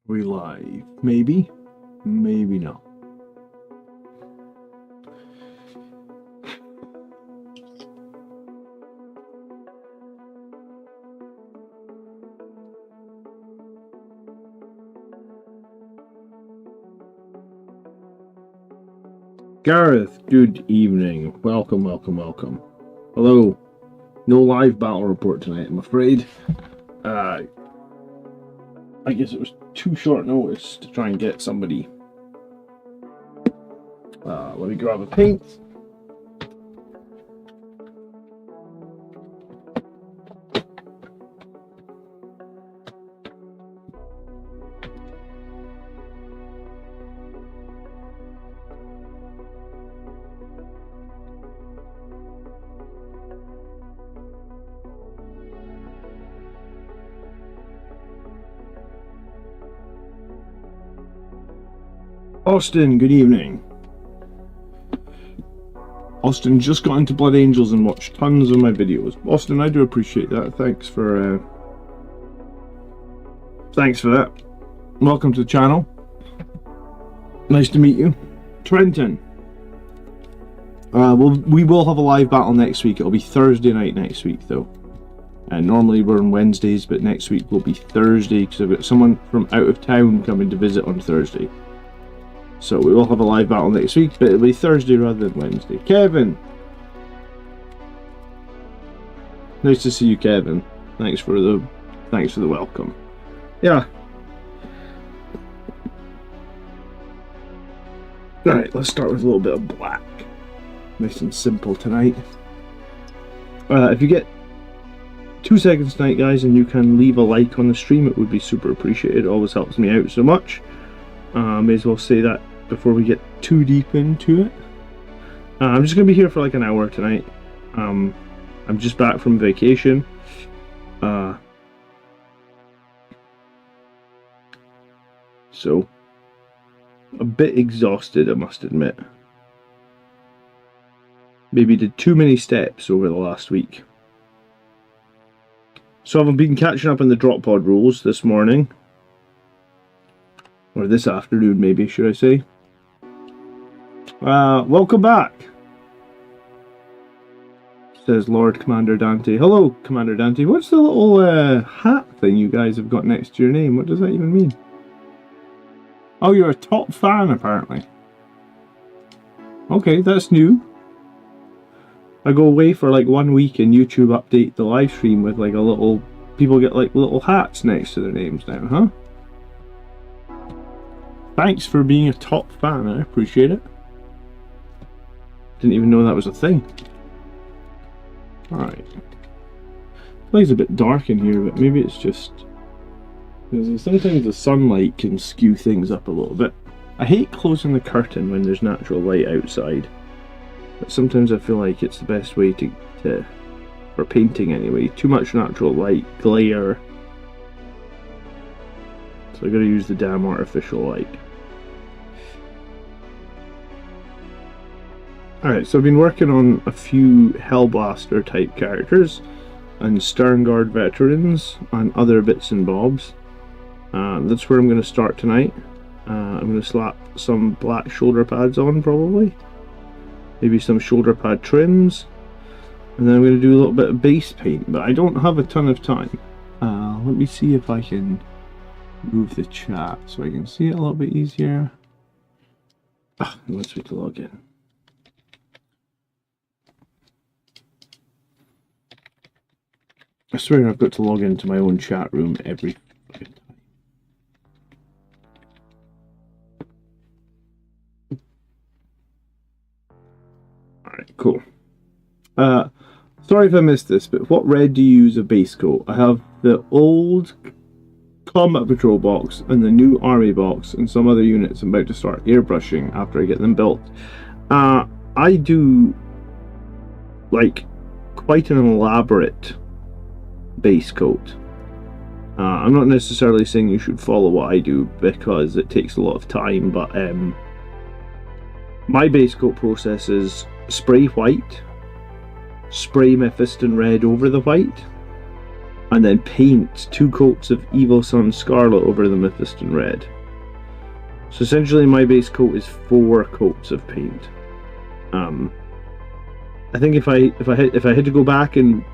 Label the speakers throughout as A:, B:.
A: We live. Maybe. Maybe not. Gareth, good evening. Welcome, welcome, welcome. Hello. No live battle report tonight, I'm afraid. I guess it was too short notice to try and get somebody. Let me grab a paint. Austin, good evening. Austin just got into Blood Angels and watched tons of my videos. Austin, I do appreciate that. Thanks for that. Welcome to the channel. Nice to meet you. Trenton. We will have a live battle next week. It'll be Thursday night next week though. And normally we're on Wednesdays, but next week will be Thursday because I've got someone from out of town coming to visit on Thursday. So we will have a live battle next week, but it'll be Thursday rather than Wednesday. Kevin! Nice to see you, Kevin. Thanks for the welcome. Yeah. Alright, let's start with a little bit of black. Nice and simple tonight. If you get 2 seconds tonight, guys, and you can leave a like on the stream, it would be super appreciated. It always helps me out so much. May as well say that before we get too deep into it. I'm just going to be here for like an hour tonight. I'm just back from vacation. So, a bit exhausted, I must admit. Maybe did too many steps over the last week. So I've been catching up on the drop pod rules this morning. Or this afternoon, maybe, should I say. Welcome back, says Lord Commander Dante. Hello, Commander Dante. What's the little hat thing you guys have got next to your name? What does that even mean? Oh, you're a top fan, apparently. Okay, that's new. I go away for like 1 week and YouTube update the live stream with like a little... People get like little hats next to their names now, huh? Thanks for being a top fan, I appreciate it. Didn't even know that was a thing. Alright. It's a bit dark in here, but maybe it's just... because sometimes the sunlight can skew things up a little bit. I hate closing the curtain when there's natural light outside. But sometimes I feel like it's the best way to for painting anyway. Too much natural light, glare. So I gotta use the damn artificial light. Alright, so I've been working on a few Hellblaster type characters and Sternguard veterans and other bits and bobs. That's where I'm going to start tonight. I'm going to slap some black shoulder pads on probably. Maybe some shoulder pad trims. And then I'm going to do a little bit of base paint, but I don't have a ton of time. Let me see if I can move the chat so I can see it a little bit easier. Let's wait to log in. I swear I've got to log into my own chat room every fucking time. Alright, cool. Sorry if I missed this, but what red do you use a base coat? I have the old Combat Patrol box and the new Army box and some other units I'm about to start airbrushing after I get them built. I do like quite an elaborate base coat. I'm not necessarily saying you should follow what I do because it takes a lot of time, but my base coat process is spray white, spray Mephiston red over the white, and then paint 2 coats of Evil Sun Scarlet over the Mephiston Red. So essentially my base coat is 4 coats of paint. I think if I had to go back and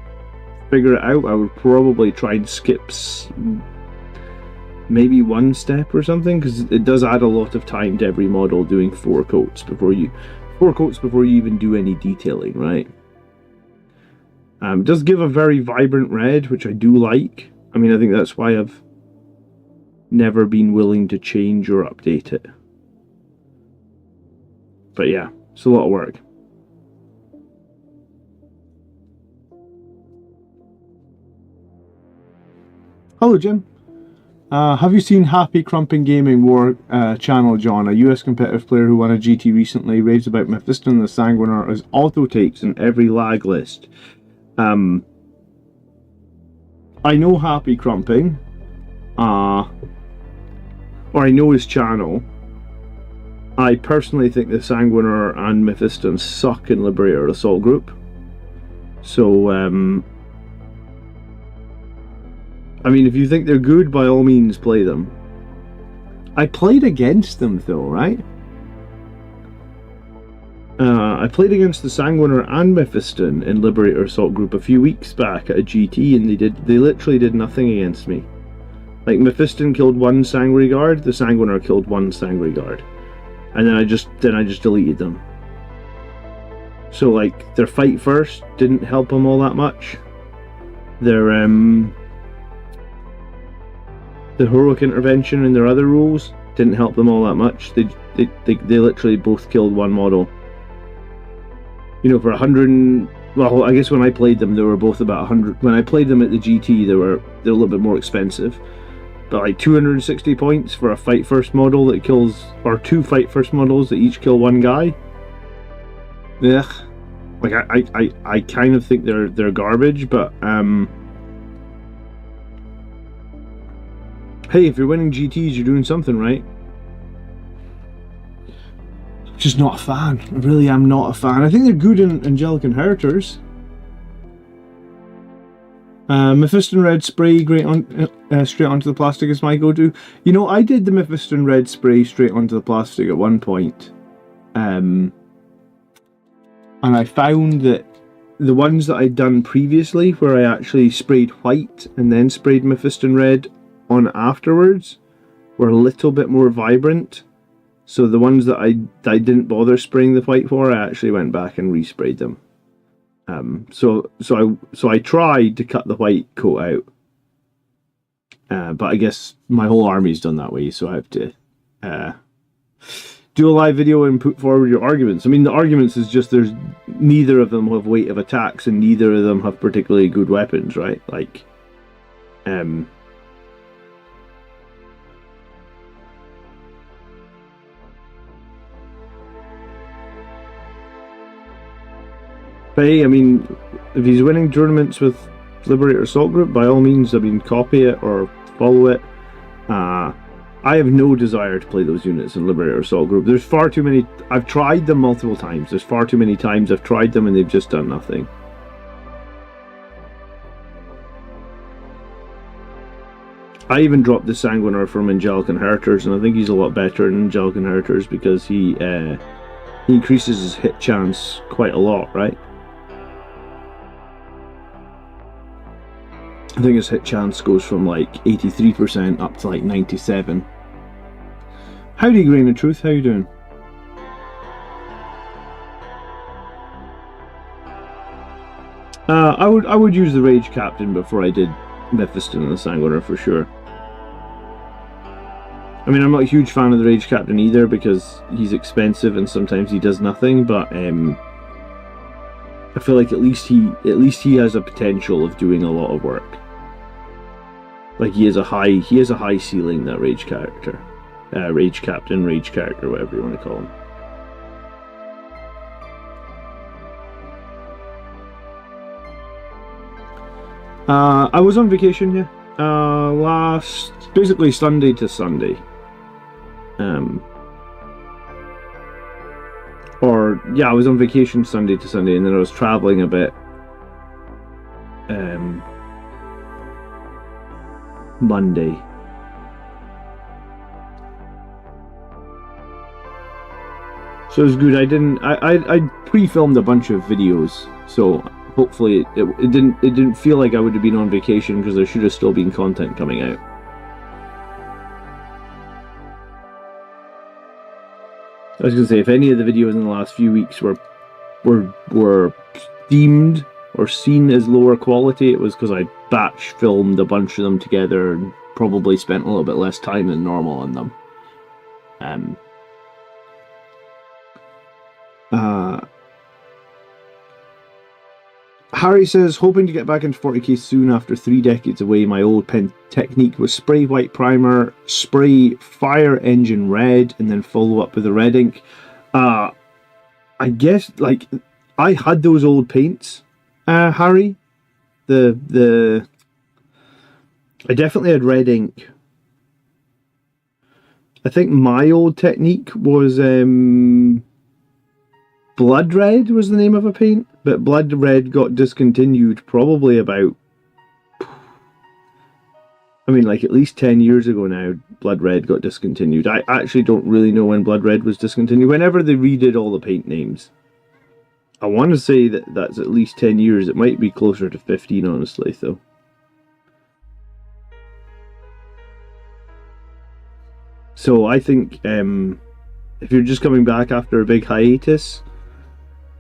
A: figure it out, I would probably try and skip maybe 1 step or something, because it does add a lot of time to every model doing 4 coats before you even do any detailing, right? It does give a very vibrant red, which I do like. I mean, I think that's why I've never been willing to change or update it. But yeah, it's a lot of work. Hello, Jim. Have you seen Happy Crumping Gaming War channel, John? A US competitive player who won a GT recently raves about Mephiston the Sanguinar as auto takes in every lag list. I know Happy Crumping, or I know his channel. I personally think the Sanguinar and Mephiston suck in Liberator Assault Group. So, I mean, if you think they're good, by all means play them. I played against them though, right? I played against the Sanguinar and Mephiston in Liberator Assault Group a few weeks back at a GT, and they literally did nothing against me. Like, Mephiston killed 1 Sangry Guard, the Sanguinar killed 1 Sangry Guard. And then I just deleted them. So, like, their fight first didn't help them all that much. Their the heroic intervention and their other rules didn't help them all that much. They literally both killed 1 model. You know, for 100. Well, I guess when I played them, they were both about 100. When I played them at the GT, they're a little bit more expensive. But like 260 points for a fight first model that kills, or 2 fight first models that each kill 1 guy. Yeah, like I kind of think they're garbage, but hey, if you're winning GTs, you're doing something right. Just not a fan. I really am not a fan. I think they're good in Angelic Inheritors. Mephiston Red spray straight onto the plastic is my go-to. You know, I did the Mephiston Red spray straight onto the plastic at one point. And I found that the ones that I'd done previously, where I actually sprayed white and then sprayed Mephiston Red on afterwards, were a little bit more vibrant. So the ones that I didn't bother spraying the white for, I actually went back and resprayed them. So I tried to cut the white coat out, but I guess my whole army's done that way, so I have to do a live video and put forward your arguments. I mean, the arguments is just there's neither of them have weight of attacks and neither of them have particularly good weapons, right? Like, but hey, I mean, if he's winning tournaments with Liberator Assault Group, by all means, I mean, copy it or follow it. I have no desire to play those units in Liberator Assault Group. There's far too many. I've tried them multiple times. There's far too many times I've tried them and they've just done nothing. I even dropped the Sanguinar from Angelic Inheritors, and I think he's a lot better in Angelic Inheritors because he increases his hit chance quite a lot, right? I think his hit chance goes from like 83% up to like 97%. Howdy, Grain of Truth, how you doing? I would use the Rage Captain before I did Mephiston and the Sanguinar for sure. I mean, I'm not a huge fan of the Rage Captain either because he's expensive and sometimes he does nothing, but I feel like at least he has a potential of doing a lot of work. Like he has a high ceiling, that Rage character. Rage Captain, Rage character, whatever you want to call him. I was on vacation, yeah. Basically Sunday to Sunday. I was on vacation Sunday to Sunday, and then I was traveling a bit. Monday. So it was good. I pre-filmed a bunch of videos, so hopefully it didn't feel like I would have been on vacation, because there should have still been content coming out. I was gonna say, if any of the videos in the last few weeks were deemed or seen as lower quality, it was because I batch filmed a bunch of them together and probably spent a little bit less time than normal on them. Harry says, hoping to get back into 40k soon after 3 decades away. My old pen technique was spray white primer, spray fire engine red, and then follow up with a red ink. I guess, like, I had those old paints, Harry. I definitely had red ink. I think my old technique was Blood Red was the name of a paint, but Blood Red got discontinued probably about, I mean, like, at least 10 years ago now. Blood Red got discontinued. I actually don't really know when Blood Red was discontinued. Whenever they redid all the paint names. I want to say that that's at least 10 years. It might be closer to 15, honestly, though. So I think if you're just coming back after a big hiatus,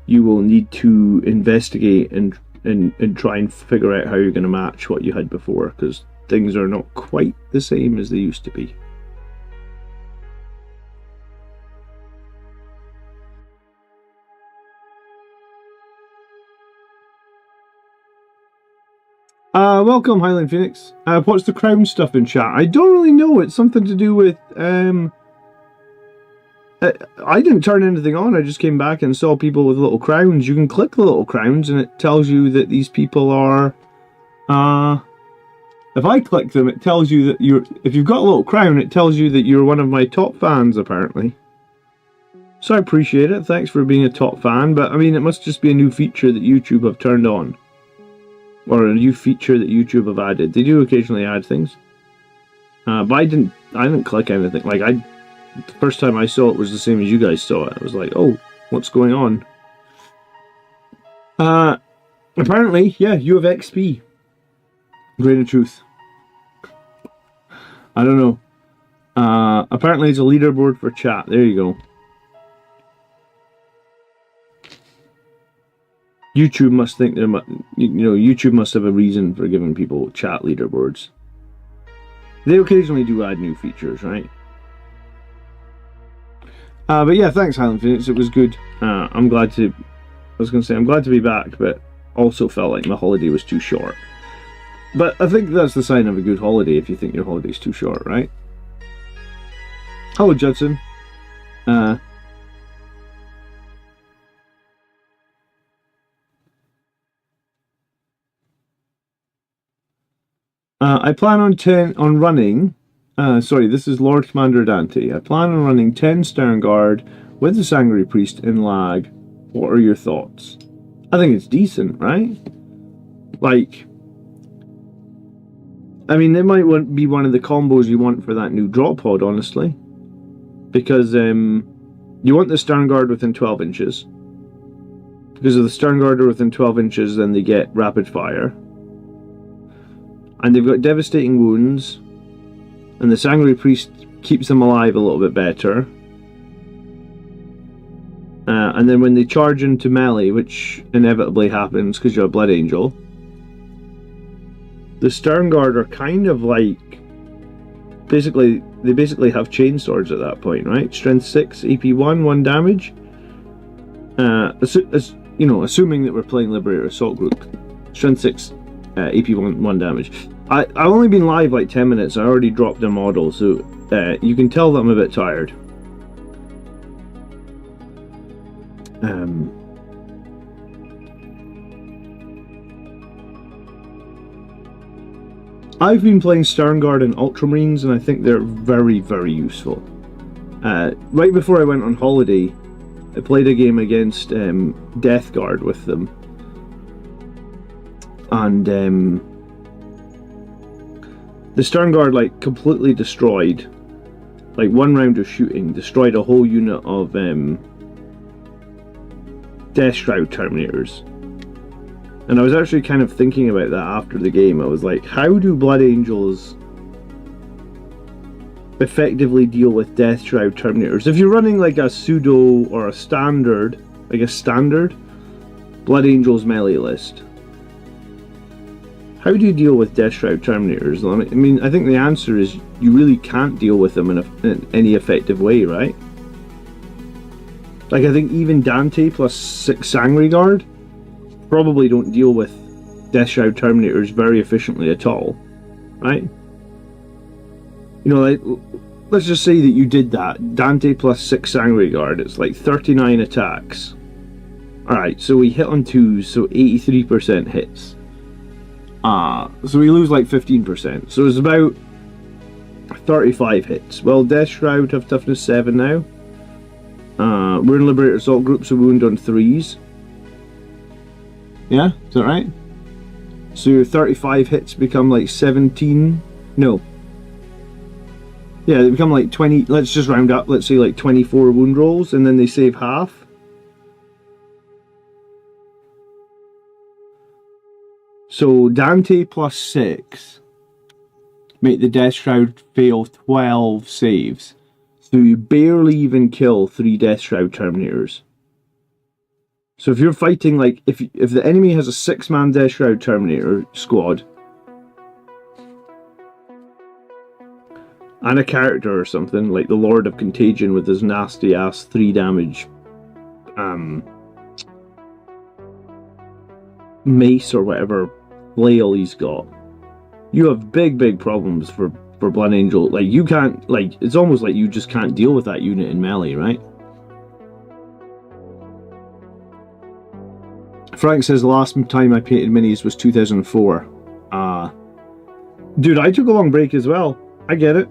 A: you will need to investigate and try and figure out how you're going to match what you had before, because things are not quite the same as they used to be. Welcome, Highland Phoenix. What's the crown stuff in chat? I don't really know. It's something to do with... I didn't turn anything on. I just came back and saw people with little crowns. You can click the little crowns and it tells you that these people are... if I click them, it tells you that you're... If you've got a little crown, it tells you that you're one of my top fans, apparently. So I appreciate it. Thanks for being a top fan. But, I mean, it must just be a new feature that YouTube have turned on. Or a new feature that YouTube have added. They do occasionally add things. But I didn't click anything. Like, the first time I saw it was the same as you guys saw it. I was like, oh, what's going on? Apparently, yeah, you have XP. Grain of truth. I don't know. Apparently it's a leaderboard for chat. There you go. YouTube must think YouTube must have a reason for giving people chat leaderboards. They occasionally do add new features, right? But yeah, thanks, Highland Phoenix. It was good. I'm glad to be back, but also felt like my holiday was too short. But I think that's the sign of a good holiday, if you think your holiday's too short, right? Hello, Judson. I plan on running. Sorry, this is Lord Commander Dante. I plan on running 10 Sternguard with the Sangry Priest in lag. What are your thoughts? I think it's decent, right? Like, I mean, it might be one of the combos you want for that new drop pod, honestly. Because you want the Sternguard within 12 inches. Because if the Sternguard are within 12 inches, then they get rapid fire. And they've got devastating wounds. And the Sangry Priest keeps them alive a little bit better. And then when they charge into melee, which inevitably happens because you're a Blood Angel, the Sternguard are kind of like... They basically have chain swords at that point, right? Strength 6, AP 1, 1 damage. Assuming that we're playing Liberator Assault Group. Strength 6, AP 1 damage. I've only been live like 10 minutes. I already dropped a model, so you can tell that I'm a bit tired. I've been playing Sternguard and Ultramarines, and I think they're very, very useful. Right before I went on holiday, I played a game against Death Guard with them. And The Stern Guard like completely destroyed, like one round of shooting destroyed a whole unit of Death Shroud Terminators. And I was actually kind of thinking about that after the game. I was like, how do Blood Angels effectively deal with Death Shroud Terminators? If you're running like a pseudo or a standard, like a standard Blood Angels melee list, how do you deal with Death Shroud Terminators? I mean, I think the answer is you really can't deal with them in any effective way, right? Like, I think even Dante plus 6 Sangre Guard probably don't deal with Death Shroud Terminators very efficiently at all, right? You know, like, let's just say that you did that. Dante plus 6 Sangre Guard, it's like 39 attacks. Alright, so we hit on 2s, so 83% hits. So we lose like 15%. So it's about 35 hits. Well, Death Shroud have toughness 7 now. We're in Liberator Assault Group, so we wound on 3s. Yeah, is that right? So your 35 hits become like 17. No. Yeah, they become like 20. Let's just round up. Let's say like 24 wound rolls, and then they save half. So Dante plus 6 make the Death Shroud fail 12 saves. So you barely even kill 3 Death Shroud Terminators. So if you're fighting, like, if the enemy has a 6-man Death Shroud Terminator squad and a character or something, like the Lord of Contagion with his nasty ass 3 damage mace or whatever flail he's got, you have big problems for Blood Angel. Like, you can't, like, it's almost like you just can't deal with that unit in melee, right? Frank says the last time I painted minis was 2004. Dude, I took a long break as well. I get it.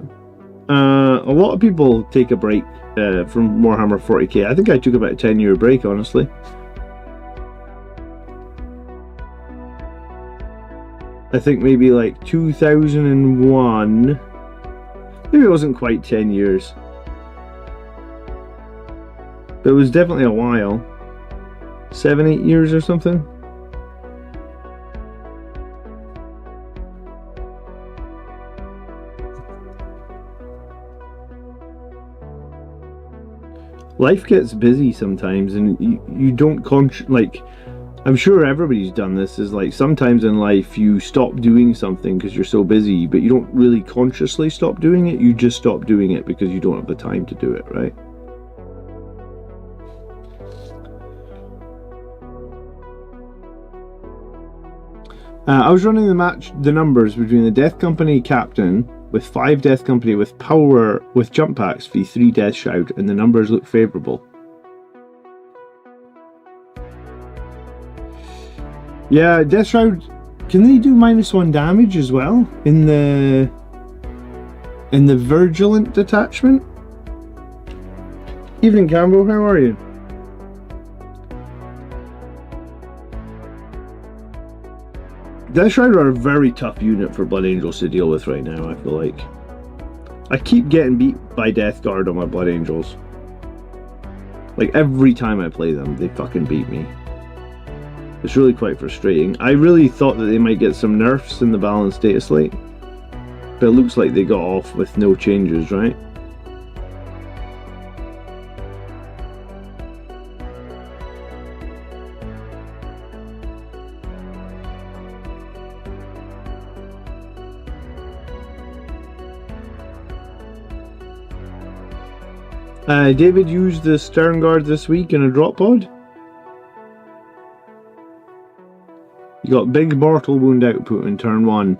A: A lot of people take a break from Warhammer 40k. I think I took about a 10-year break, honestly. I think maybe like 2001. Maybe it wasn't quite 10 years. But it was definitely a while. 7-8 years or something. Life gets busy sometimes, and you don't like, I'm sure everybody's done this, is like sometimes in life you stop doing something because you're so busy, but you don't really consciously stop doing it, you just stop doing it because you don't have the time to do it, right? I was running the numbers between the Death Company captain with 5 Death Company with power with jump packs v 3 Death Shroud, and the numbers look favourable. Yeah, Death Shroud, can they do -1 damage as well in the Vigilant detachment? Evening Cambo, how are you? Death Shroud are a very tough unit for Blood Angels to deal with right now, I feel like. I keep getting beat by Death Guard on my Blood Angels. Like, every time I play them, they fucking beat me. It's really quite frustrating. I really thought that they might get some nerfs in the balanced data slate, but it looks like they got off with no changes, right? David used the Stern Guard this week in a drop pod. You got big mortal wound output in turn 1.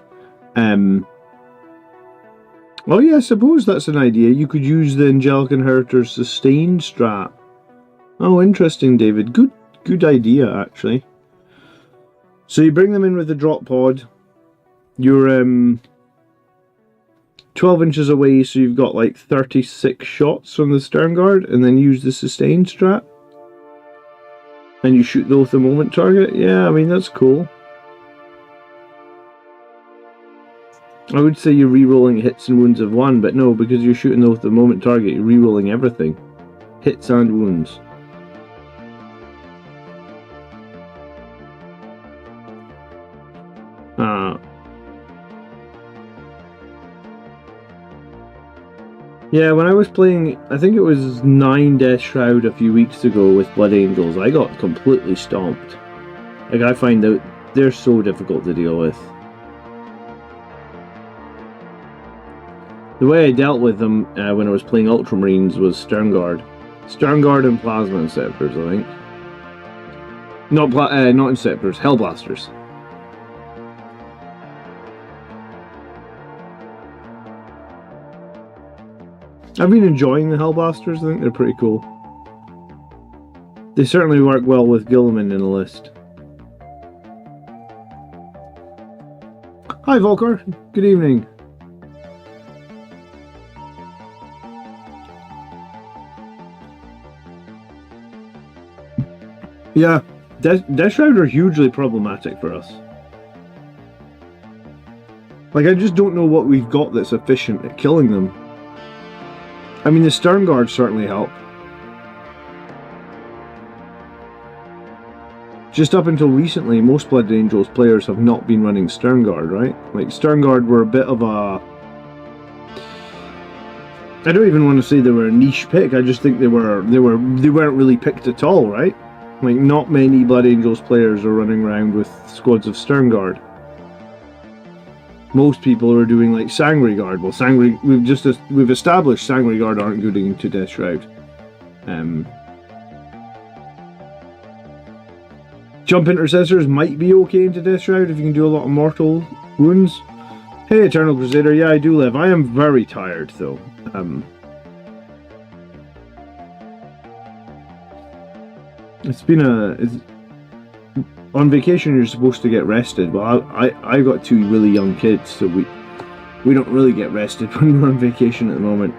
A: Well, yeah, I suppose that's an idea. You could use the Angelic Inheritor's sustained strat. Oh, interesting, David. Good idea, actually. So you bring them in with the drop pod. You're 12 inches away, so you've got like 36 shots from the Stern Guard, and then use the sustained strat. And you shoot those at the moment target. Yeah, I mean, that's cool. I would say you're re-rolling hits and wounds of 1, but no, because you're shooting off the moment target, you're re-rolling everything. Hits and wounds. Yeah, when I was playing, I think it was 9 Death Shroud a few weeks ago with Blood Angels, I got completely stomped. Like, I find out they're so difficult to deal with. The way I dealt with them when I was playing Ultramarines was Sternguard. Sternguard and Plasma Inceptors, I think. Not Inceptors, Hellblasters. I've been enjoying the Hellblasters, I think they're pretty cool. They certainly work well with Guilliman in the list. Hi Volker, good evening. Yeah, Death Shroud are hugely problematic for us. Like, I just don't know what we've got that's efficient at killing them. I mean, the Sternguard certainly help. Just up until recently, most Blood Angels players have not been running Sternguard, right? Like, Sternguard were a bit of a... I don't even want to say they were a niche pick, I just think they weren't really picked at all, right? Like, not many Blood Angels players are running around with squads of Sternguard. Most people are doing like Sangry Guard. Well, we've established Sangry Guard aren't good into Death Shroud. Jump Intercessors might be okay into Death Shroud if you can do a lot of mortal wounds. Hey, Eternal Crusader, yeah, I do live. I am very tired though. On vacation you're supposed to get rested, but I got 2 really young kids, so we don't really get rested when we're on vacation at the moment.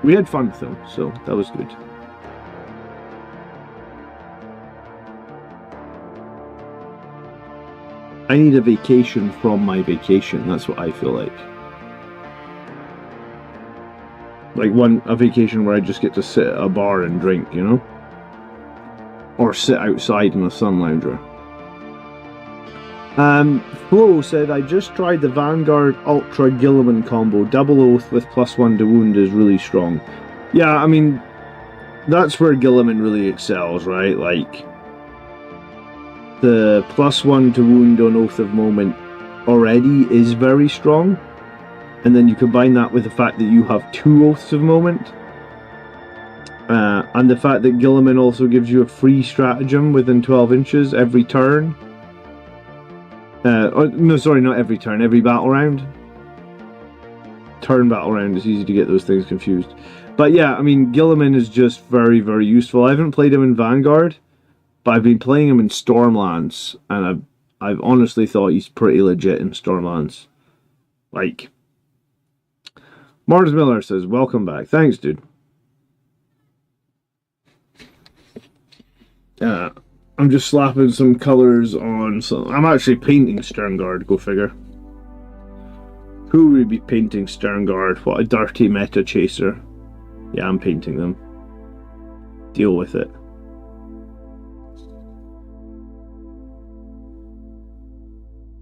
A: We had fun though, so that was good. I need a vacation from my vacation, that's what I feel like. Like a vacation where I just get to sit at a bar and drink, you know? Or sit outside in a sun lounger. Flo said, I just tried the Vanguard Ultra Guilliman combo. Double Oath with +1 to wound is really strong. Yeah, I mean, that's where Guilliman really excels, right? Like, the +1 to wound on Oath of Moment already is very strong. And then you combine that with the fact that you have 2 Oaths of Moment. And the fact that Guilliman also gives you a free stratagem within 12 inches every turn. No, sorry, not every turn, every battle round. Turn battle round, it's easy to get those things confused. But yeah, I mean, Guilliman is just very, very useful. I haven't played him in Vanguard, but I've been playing him in Stormlands, and I've honestly thought he's pretty legit in Stormlands. Like, Mars Miller says, welcome back. Thanks, dude. I'm just slapping some colours on. So I'm actually painting Sternguard, go figure. Who would be painting Sternguard? What a dirty meta chaser. Yeah, I'm painting them. Deal with it.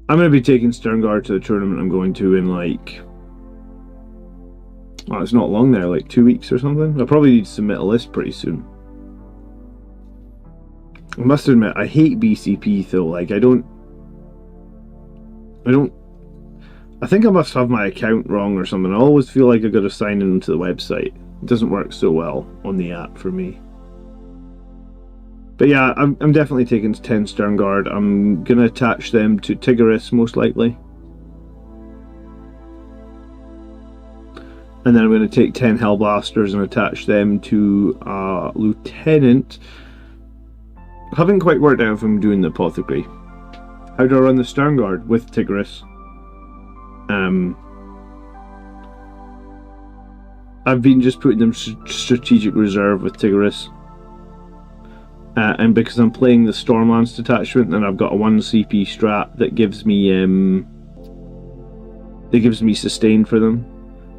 A: I'm going to be taking Sternguard to the tournament I'm going to in like... Oh, it's not long now, like 2 weeks or something. I'll probably need to submit a list pretty soon. I must admit, I hate BCP though. Like, I think I must have my account wrong or something. I always feel like I've got to sign into the website. It doesn't work so well on the app for me. But yeah, I'm definitely taking 10 Sternguard. I'm going to attach them to Tigris, most likely. And then I'm going to take 10 Hellblasters and attach them to Lieutenant. I haven't quite worked out if I'm doing the Apothecary. How do I run the Sternguard with Tigris? I've been just putting them strategic reserve with Tigris. And because I'm playing the Stormlands detachment, and I've got a 1 CP strat that gives me It gives me sustain for them.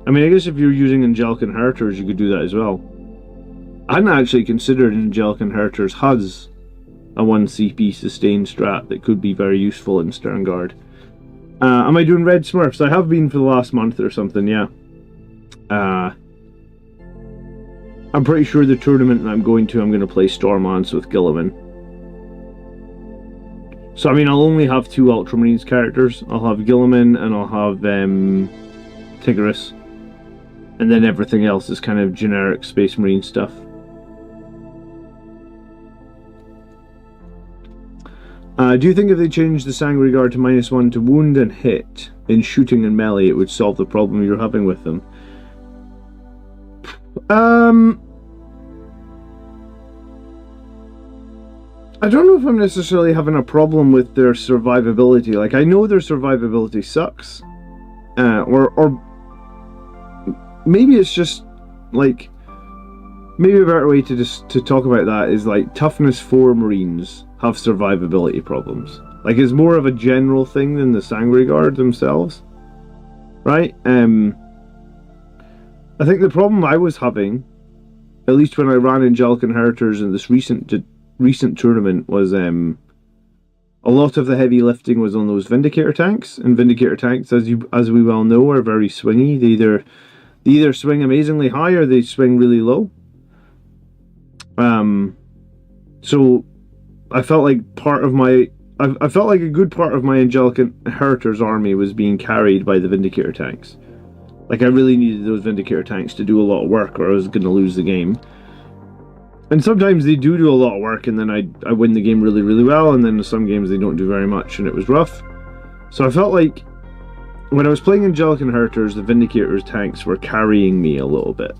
A: I mean, I guess if you're using Angelic Inheritors, you could do that as well. I hadn't actually considered Angelic Inheritors has a 1 CP sustain strat that could be very useful in Sternguard. Am I doing Red Smurfs? I have been for the last month or something, yeah. I'm pretty sure the tournament that I'm going to play Stormlance with Gilliman. So, I mean, I'll only have 2 Ultramarines characters. I'll have Gilliman and I'll have Tigris. And then everything else is kind of generic Space Marine stuff. Do you think if they changed the Sanguinary Guard to -1 to wound and hit in shooting and melee, it would solve the problem you're having with them? I don't know if I'm necessarily having a problem with their survivability. Like, I know their survivability sucks. Or maybe it's just, like, maybe a better way to talk about that is, like, toughness 4 Marines have survivability problems. Like, it's more of a general thing than the Sanguinary Guard themselves. Right? I think the problem I was having, at least when I ran Angelic Inheritors in this recent tournament, was a lot of the heavy lifting was on those Vindicator tanks, and Vindicator tanks, as we well know, are very swingy. They either swing amazingly high or they swing really low. So I felt like I felt like a good part of my Angelic Inheritors army was being carried by the Vindicator tanks. Like, I really needed those Vindicator tanks to do a lot of work, or I was going to lose the game. And sometimes they do a lot of work, and then I win the game really, really well, and then in some games they don't do very much, and it was rough. So I felt like when I was playing Angelic Inheritors, the Vindicator's tanks were carrying me a little bit.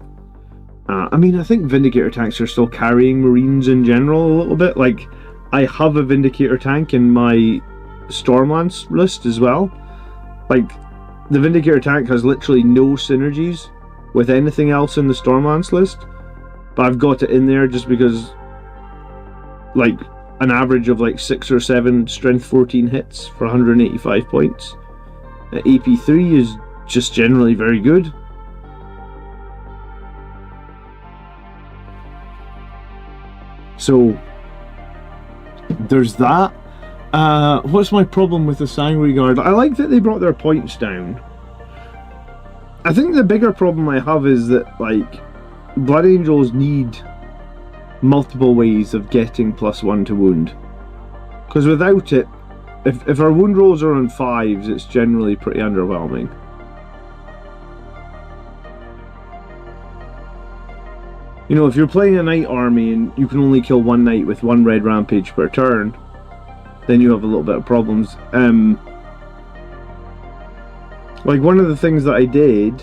A: I mean, I think Vindicator tanks are still carrying Marines in general a little bit. Like, I have a Vindicator tank in my Stormlance list as well. Like, the Vindicator tank has literally no synergies with anything else in the Stormlance list. But I've got it in there just because, like, an average of like 6 or 7 strength 14 hits for 185 points. AP3 is just generally very good. So there's that. What's my problem with the Sanguinary Guard? I like that they brought their points down. I think the bigger problem I have is that, like, Blood Angels need multiple ways of getting +1 to wound. Because without it, if our wound rolls are on 5s, it's generally pretty underwhelming. You know, if you're playing a knight army and you can only kill 1 knight with 1 red rampage per turn, then you have a little bit of problems. Like, one of the things that I did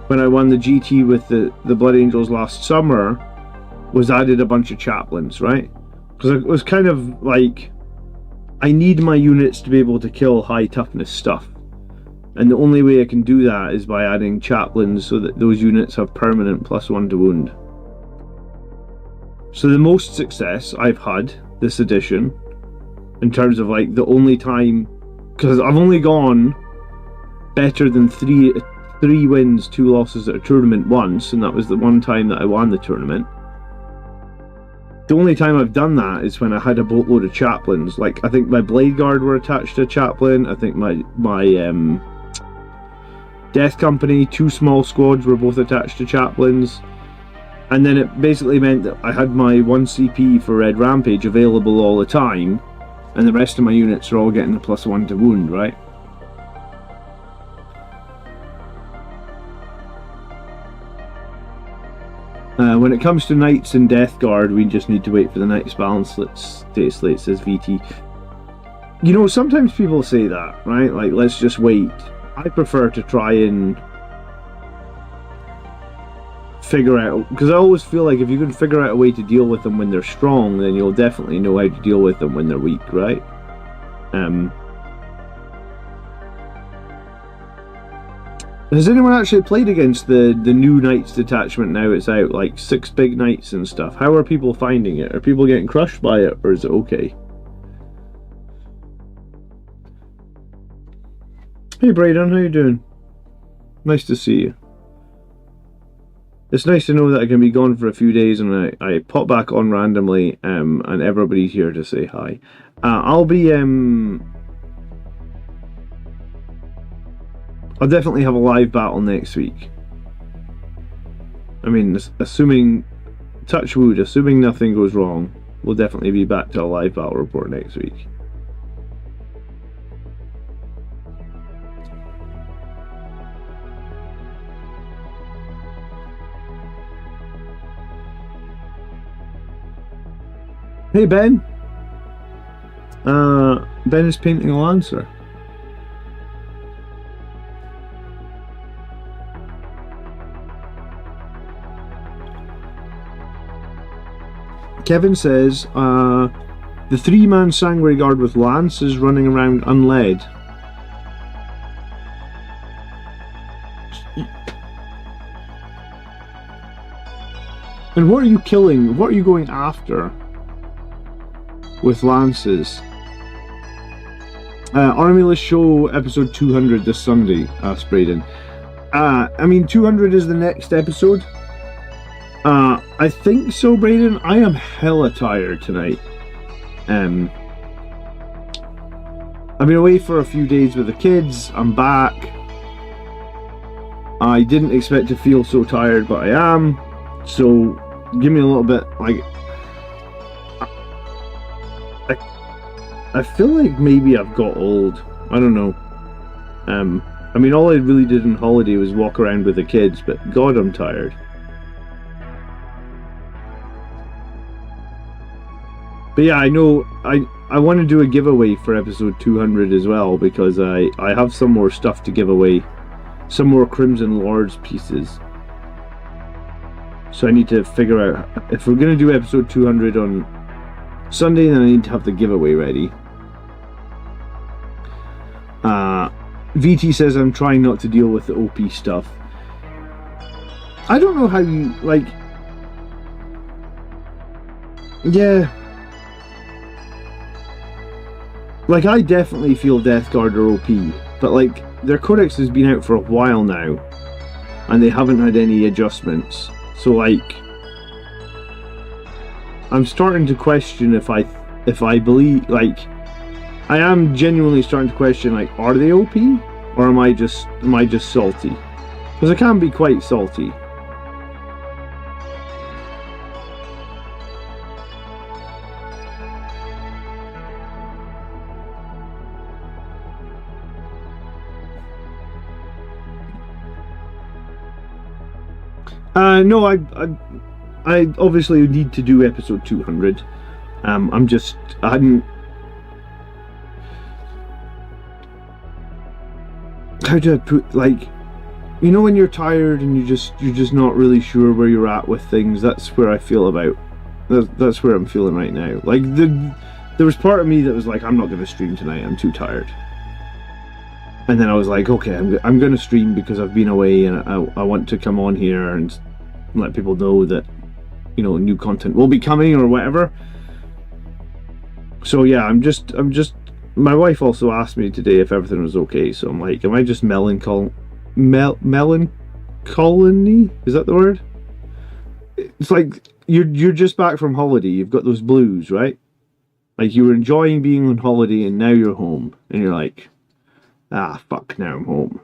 A: when I won the GT with the Blood Angels last summer was added a bunch of chaplains, right? Because it was kind of like, I need my units to be able to kill high toughness stuff. And the only way I can do that is by adding chaplains so that those units have permanent +1 to wound. So the most success I've had this edition, in terms of like the only time, because I've only gone better than 3 wins, 2 losses at a tournament once, and that was the one time that I won the tournament. The only time I've done that is when I had a boatload of chaplains. Like, I think my Blade Guard were attached to a chaplain. I think my Death Company, 2 small squads were both attached to chaplains. And then it basically meant that I had my 1 CP for Red Rampage available all the time, and the rest of my units are all getting a +1 to wound, right? When it comes to Knights and Death Guard, we just need to wait for the Knights balance state slate, says VT. You know, sometimes people say that, right? Like, let's just wait. I prefer to try and figure out, because I always feel like if you can figure out a way to deal with them when they're strong, then you'll definitely know how to deal with them when they're weak, right? Has anyone actually played against the new Knights detachment now it's out, like 6 big Knights and stuff? How are people finding it? Are people getting crushed by it, or is it okay? Hey Brayden, how you doing? Nice to see you. It's nice to know that I can be gone for a few days and I pop back on randomly, and everybody's here to say hi. I'll definitely have a live battle next week. I mean, assuming, touch wood, assuming nothing goes wrong, we'll definitely be back to a live battle report next week. Hey Ben! Ben is painting a Lancer. Kevin says, the 3-man Sangre Guard with Lance is running around unled. And what are you killing? What are you going after with lances? Armyless Show episode 200 this Sunday, asked Braden. I mean, 200 is the next episode. I think so, Braden. I am hella tired tonight. I've been away for a few days with the kids. I'm back. I didn't expect to feel so tired, but I am. So, give me a little bit, like... I feel like maybe I've got old. I don't know. I mean, all I really did on holiday was walk around with the kids, but God, I'm tired. But yeah, I know I want to do a giveaway for episode 200 as well, because I have some more stuff to give away. Some more Crimson Lords pieces. So I need to figure out, if we're going to do episode 200 on Sunday, then I need to have the giveaway ready. VT says I'm trying not to deal with the OP stuff. I don't know how you, like... Yeah. Like, I definitely feel Death Guard are OP, but like, their codex has been out for a while now, and they haven't had any adjustments. So like, I'm starting to question if I believe, like, I am genuinely starting to question, like, are they OP, or am I just salty? Because I can be quite salty. No, I obviously need to do episode 200. I hadn't... How do I put, like, you know when you're tired and you're just not really sure where you're at with things? That's where I feel about. That's where I'm feeling right now. Like, there was part of me that was like, I'm not going to stream tonight, I'm too tired. And then I was like, okay, I'm going to stream because I've been away and I want to come on here and let people know that, you know, new content will be coming or whatever. So yeah, I'm just my wife also asked me today if everything was okay, so I'm like, am I just melancholy? Is that the word? It's like you're just back from holiday, you've got those blues, right? Like, you were enjoying being on holiday and now you're home and you're like, ah, fuck, now I'm home.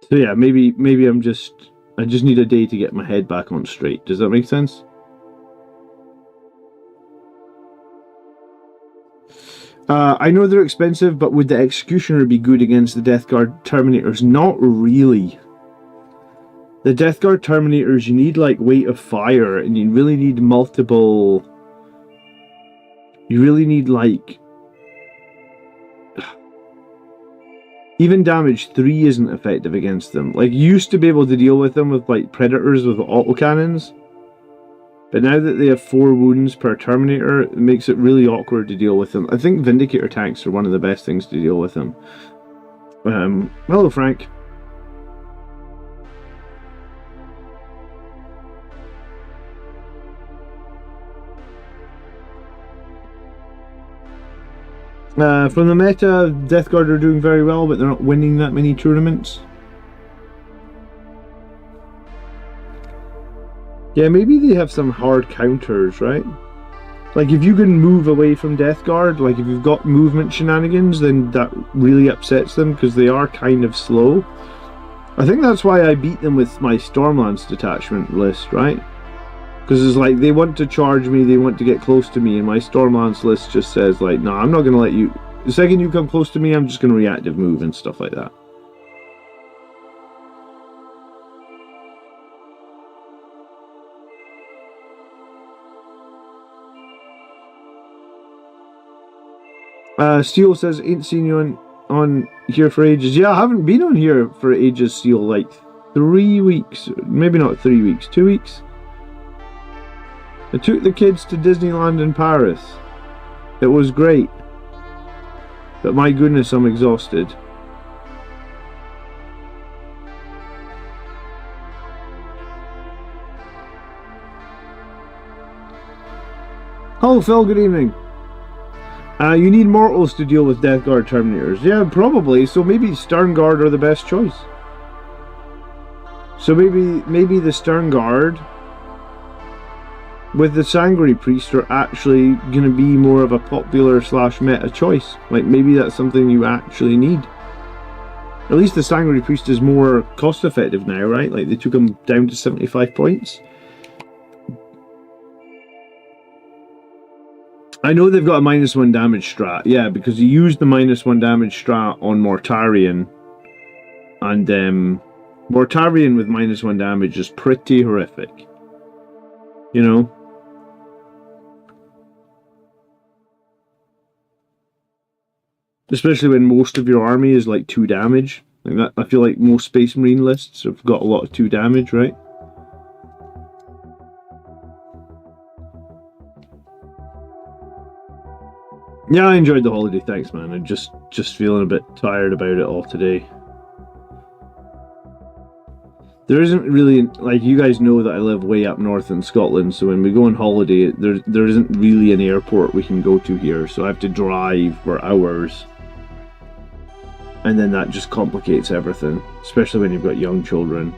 A: So yeah, maybe I just need a day to get my head back on straight. Does that make sense? I know they're expensive, but would the Executioner be good against the Death Guard Terminators? Not really. The Death Guard Terminators, you need, like, weight of fire, and you really need multiple... You really need, like... Even damage 3 isn't effective against them. Like, you used to be able to deal with them with, like, Predators with autocannons. But now that they have 4 wounds per Terminator, it makes it really awkward to deal with them. I think Vindicator tanks are one of the best things to deal with them. Hello, Frank. From the meta, Death Guard are doing very well, but they're not winning that many tournaments. Yeah, maybe they have some hard counters, right? Like, if you can move away from Death Guard, like if you've got movement shenanigans, then that really upsets them, because they are kind of slow. I think that's why I beat them with my Stormlance detachment list, right? Because it's like, they want to charge me, they want to get close to me, and my Stormlance list just says, like, no, I'm not going to let you... The second you come close to me, I'm just going to reactive move and stuff like that. Steel says, ain't seen you on here for ages. Yeah, I haven't been on here for ages, Steel. Like 3 weeks. Maybe not 3 weeks. 2 weeks. I took the kids to Disneyland in Paris. It was great. But my goodness, I'm exhausted. Hello Phil, good evening. You need mortals to deal with Death Guard Terminators. Yeah, probably. So maybe Stern Guard are the best choice. So maybe the Stern Guard with the Sanguinary Priest are actually going to be more of a popular / meta choice. Like, maybe that's something you actually need. At least the Sanguinary Priest is more cost effective now, right? Like, they took him down to 75 points. I know they've got a -1 damage strat, yeah, because you used the -1 damage strat on Mortarion, and Mortarion with -1 damage is pretty horrific, you know? Especially when most of your army is like 2 damage. Like that, I feel like most Space Marine lists have got a lot of 2 damage, right? Yeah, I enjoyed the holiday, thanks man. I'm just feeling a bit tired about it all today. There isn't really, like, you guys know that I live way up north in Scotland, so when we go on holiday, there isn't really an airport we can go to here, so I have to drive for hours. And then that just complicates everything, especially when you've got young children.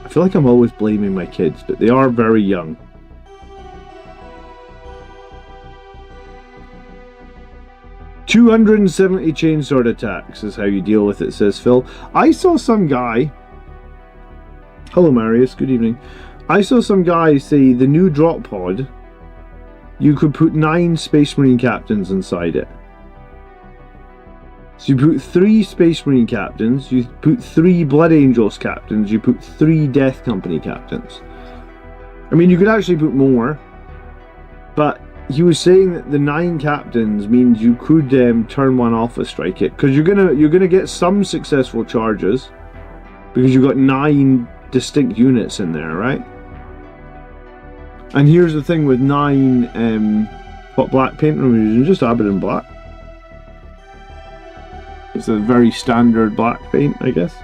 A: I feel like I'm always blaming my kids, but they are very young. "270 chainsword attacks is how you deal with it," says Phil. I saw some guy... Hello Marius, good evening. I saw some guy say the new drop pod, you could put 9 Space Marine captains inside it. So you put 3 Space Marine captains, you put 3 Blood Angels captains, you put 3 Death Company captains. I mean, you could actually put more, but he was saying that the 9 captains means you could turn one Alpha Strike it, because you're gonna get some successful charges because you've got 9 distinct units in there, right? And here's the thing with 9 what black paint I'm using, just Abaddon black. It's a very standard black paint, I guess.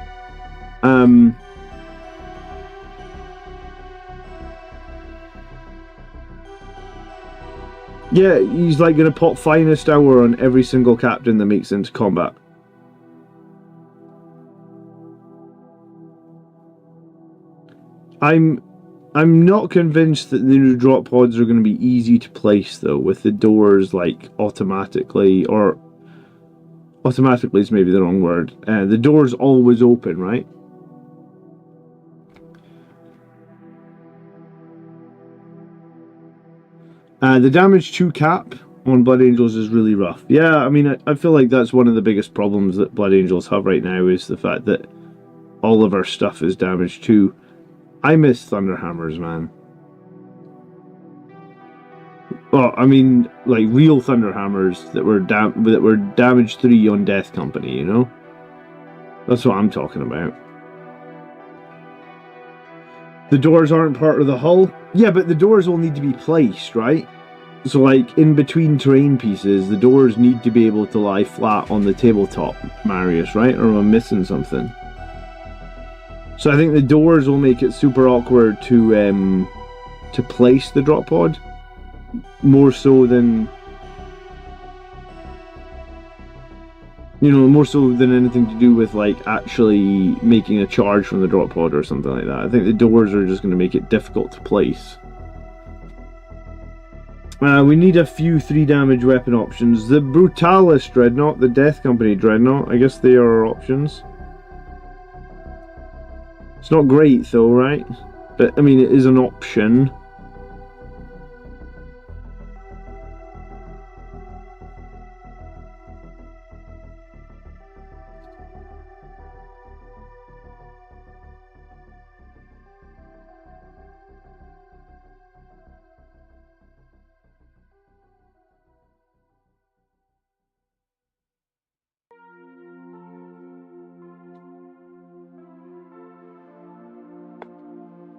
A: Yeah, he's like going to pop Finest Hour on every single captain that makes it into combat. I'm not convinced that the new drop pods are going to be easy to place though, with the doors like automatically, or automatically is maybe the wrong word. The door's always open, right? The damage 2 cap on Blood Angels is really rough. Yeah, I mean, I feel like that's one of the biggest problems that Blood Angels have right now, is the fact that all of our stuff is damage 2. I miss Thunderhammers, man. Well, I mean, like real Thunderhammers that were damage 3 on Death Company, you know? That's what I'm talking about. The doors aren't part of the hull? Yeah, but the doors will need to be placed, right? So like, in between terrain pieces, the doors need to be able to lie flat on the tabletop, Marius, right? Or am I missing something? So I think the doors will make it super awkward to place the drop pod, more so than You know, more so than anything to do with like actually making a charge from the drop pod or something like that. I think the doors are just going to make it difficult to place. We need a few 3 damage weapon options. The Brutalis Dreadnought, the Death Company Dreadnought, I guess they are our options. It's not great though, right? But I mean, it is an option.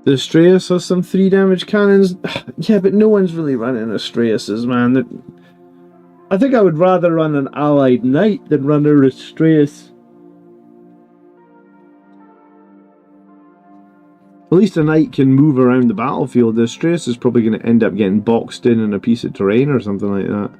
A: The Astraeus has some 3 damage cannons. Yeah, but no one's really running Astraeuses, man. I think I would rather run an Allied Knight than run a Astraeus. At least a Knight can move around the battlefield. The Astraeus is probably going to end up getting boxed in a piece of terrain or something like that.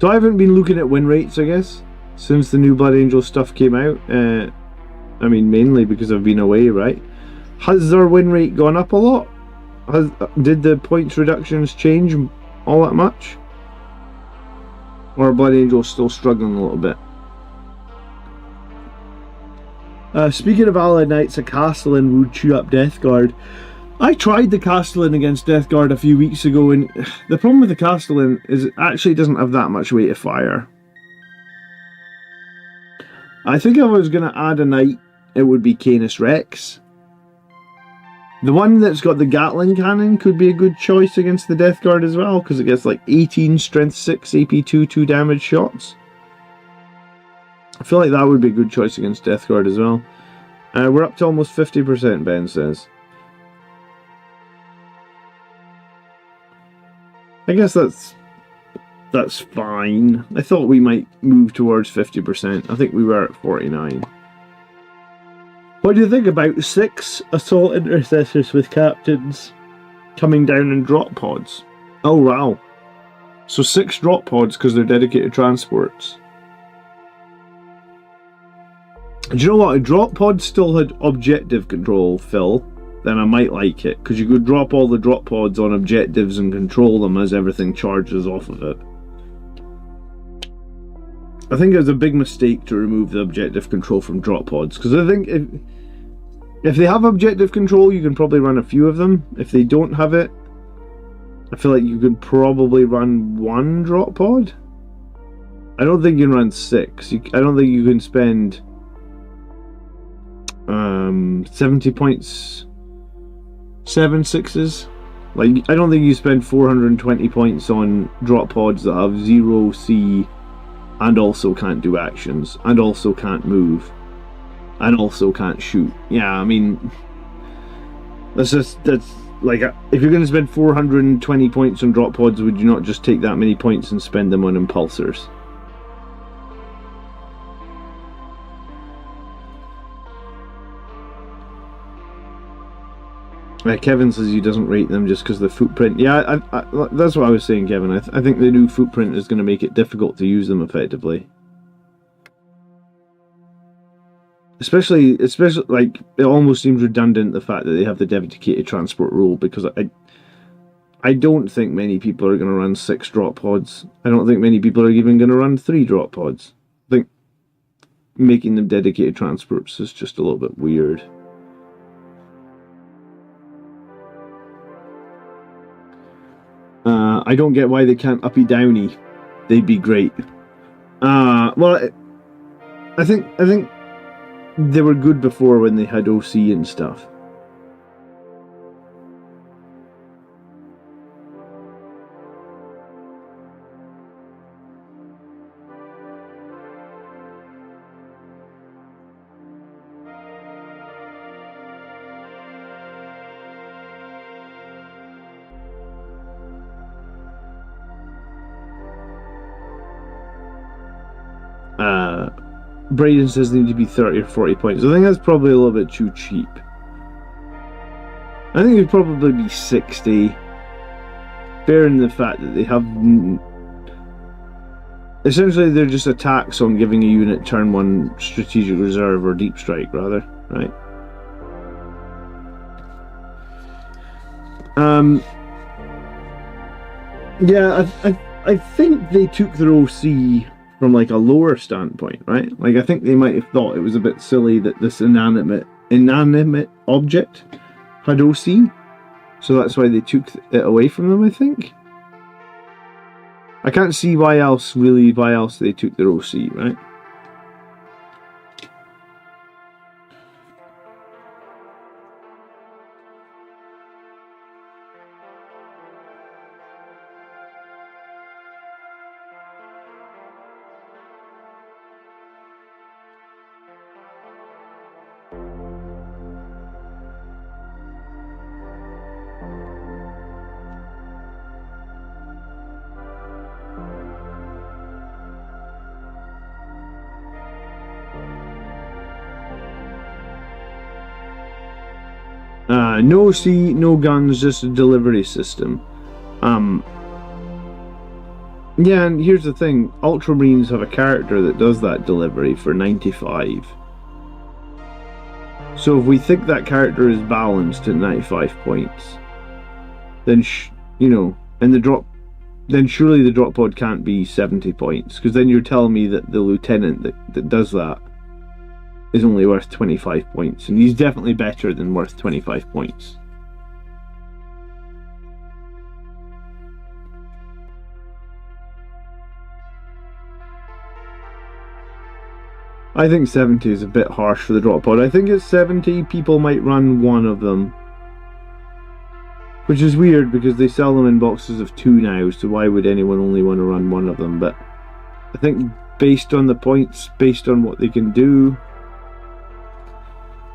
A: So I haven't been looking at win rates, I guess, since the new Blood Angel stuff came out. I mean, mainly because I've been away, right? Has our win rate gone up a lot? Did the points reductions change all that much? Or are Blood Angels still struggling a little bit? Speaking of Allied Knights, a Castellan would chew up Death Guard. I tried the Castellan against Death Guard a few weeks ago, and the problem with the Castellan is it actually doesn't have that much weight of fire. I think if I was going to add a knight, it would be Canis Rex. The one that's got the Gatling cannon could be a good choice against the Death Guard as well, because it gets like 18 strength 6 AP 2 damage shots. I feel like that would be a good choice against Death Guard as well. We're up to almost 50%, Ben says. I guess that's fine. I thought we might move towards 50%. I think we were at 49. What do you think about 6 assault intercessors with captains coming down in drop pods? Oh wow. So 6 drop pods because they're dedicated transports. Do you know what? If drop pods still had objective control, Phil, then I might like it, because you could drop all the drop pods on objectives and control them as everything charges off of it. I think it was a big mistake to remove the objective control from drop pods, because I think if they have objective control, you can probably run a few of them. If they don't have it, I feel like you could probably run 1 drop pod. I don't think you can run 6. I don't think you can spend 70 points 7 6s. Like, I don't think you spend 420 points on drop pods that have 0 C and also can't do actions and also can't move and also can't shoot. Yeah, I mean, that's like, if you're going to spend 420 points on drop pods, would you not just take that many points and spend them on impulsors? Kevin says he doesn't rate them just because of the footprint. Yeah, that's what I was saying, Kevin. I think the new footprint is going to make it difficult to use them effectively. Especially, like, it almost seems redundant, the fact that they have the dedicated transport rule, because I don't think many people are going to run 6 drop pods. I don't think many people are even going to run 3 drop pods. I think making them dedicated transports is just a little bit weird. I don't get why they can't uppy downy. They'd be great. Well, I think they were good before when they had OC and stuff. Braden says they need to be 30 or 40 points. I think that's probably a little bit too cheap. I think it'd probably be 60. Bearing the fact that they have... Essentially, they're just attacks on giving a unit turn 1 strategic reserve, or deep strike, rather, right? Yeah, I think they took their OC from like a lower standpoint, right? Like, I think they might have thought it was a bit silly that this inanimate object had OC, so that's why they took it away from them, I think. I can't see why else they took their OC, right? No C, no guns, just a delivery system. Yeah, and here's the thing. Ultramarines have a character that does that delivery for 95. So if we think that character is balanced at 95 points, then, then surely the drop pod can't be 70 points, because then you're telling me that the lieutenant that does that is only worth 25 points, and he's definitely better than worth 25 points. I think 70 is a bit harsh for the drop pod. I think at 70 people might run one of them, which is weird because they sell them in boxes of 2 now, so why would anyone only want to run one of them? But I think based on the points, based on what they can do,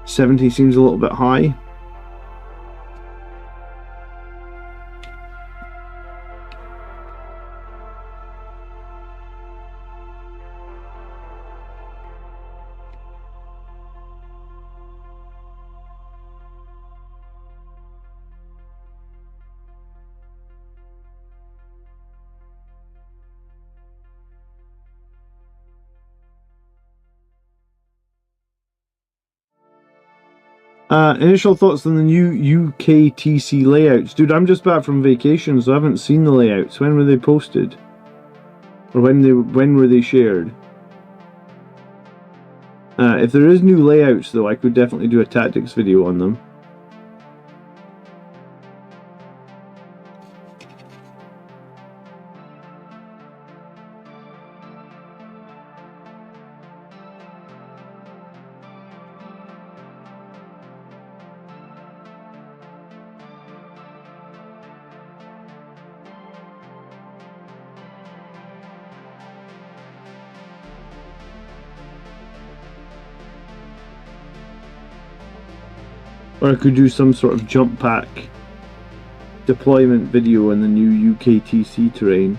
A: 70 seems a little bit high. Initial thoughts on the new UKTC layouts. Dude, I'm just back from vacation, so I haven't seen the layouts. When were they posted? Or when were they shared? If there is new layouts, though, I could definitely do a tactics video on them. Or I could do some sort of jump pack deployment video on the new UKTC terrain.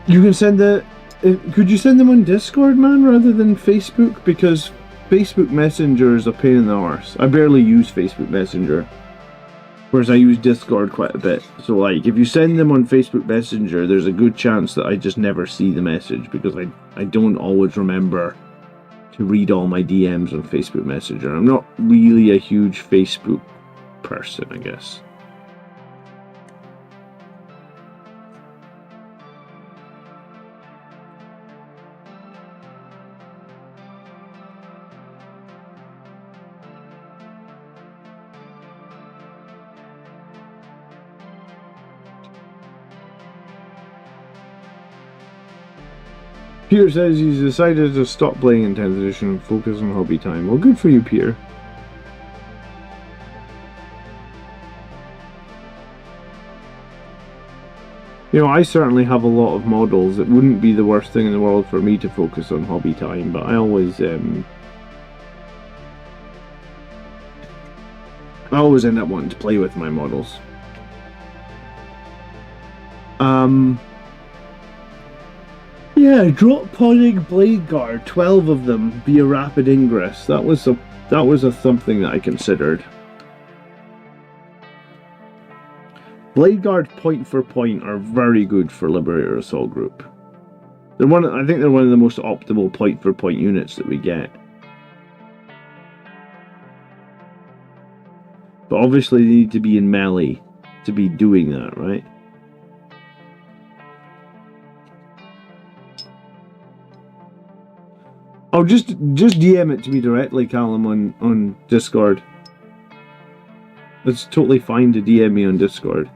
A: You can send could you send them on Discord, man, rather than Facebook? Because Facebook Messenger is a pain in the arse. I barely use Facebook Messenger, whereas I use Discord quite a bit. So, like, if you send them on Facebook Messenger, there's a good chance that I just never see the message, because I don't always remember to read all my DMs on Facebook Messenger. I'm not really a huge Facebook person, I guess. Peter says he's decided to stop playing in 10th edition and focus on hobby time. Well, good for you, Peter. You know, I certainly have a lot of models. It wouldn't be the worst thing in the world for me to focus on hobby time, but I always end up wanting to play with my models. Yeah, drop podding blade guard, 12 of them, be a rapid ingress. That was something that I considered. Blade Guard point for point are very good for Liberator Assault Group. I think they're one of the most optimal point for point units that we get. But obviously they need to be in melee to be doing that, right? Oh, just DM it to me directly, Callum, on Discord. It's totally fine to DM me on Discord.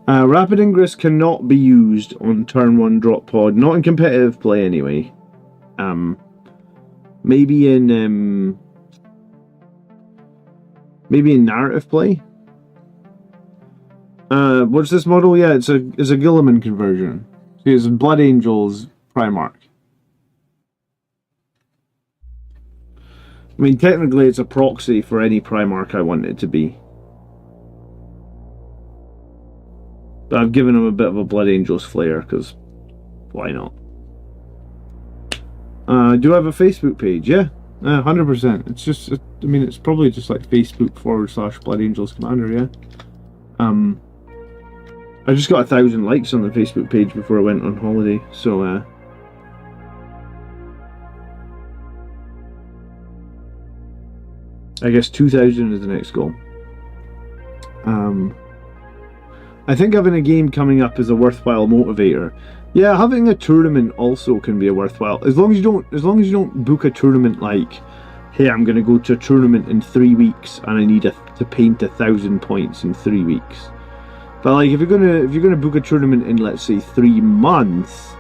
A: Rapid Ingress cannot be used on turn 1 drop pod, not in competitive play anyway. Maybe in narrative play. What's this model? Yeah, it's a Gilliman conversion. See, it's Blood Angels Primarch. I mean, technically it's a proxy for any Primarch I want it to be. But I've given him a bit of a Blood Angels flair, because why not? Do I have a Facebook page? Yeah, 100%. It's just, I mean, it's probably just like Facebook.com/Blood Angels Commander, yeah. I just got 1,000 likes on the Facebook page before I went on holiday, so I guess 2,000 is the next goal. I think having a game coming up is a worthwhile motivator. Yeah, having a tournament also can be a worthwhile, as long as you don't book a tournament like, hey, I'm going to go to a tournament in 3 weeks and I need to paint 1,000 points in 3 weeks. But like, if you're gonna book a tournament in, let's say, 3 months,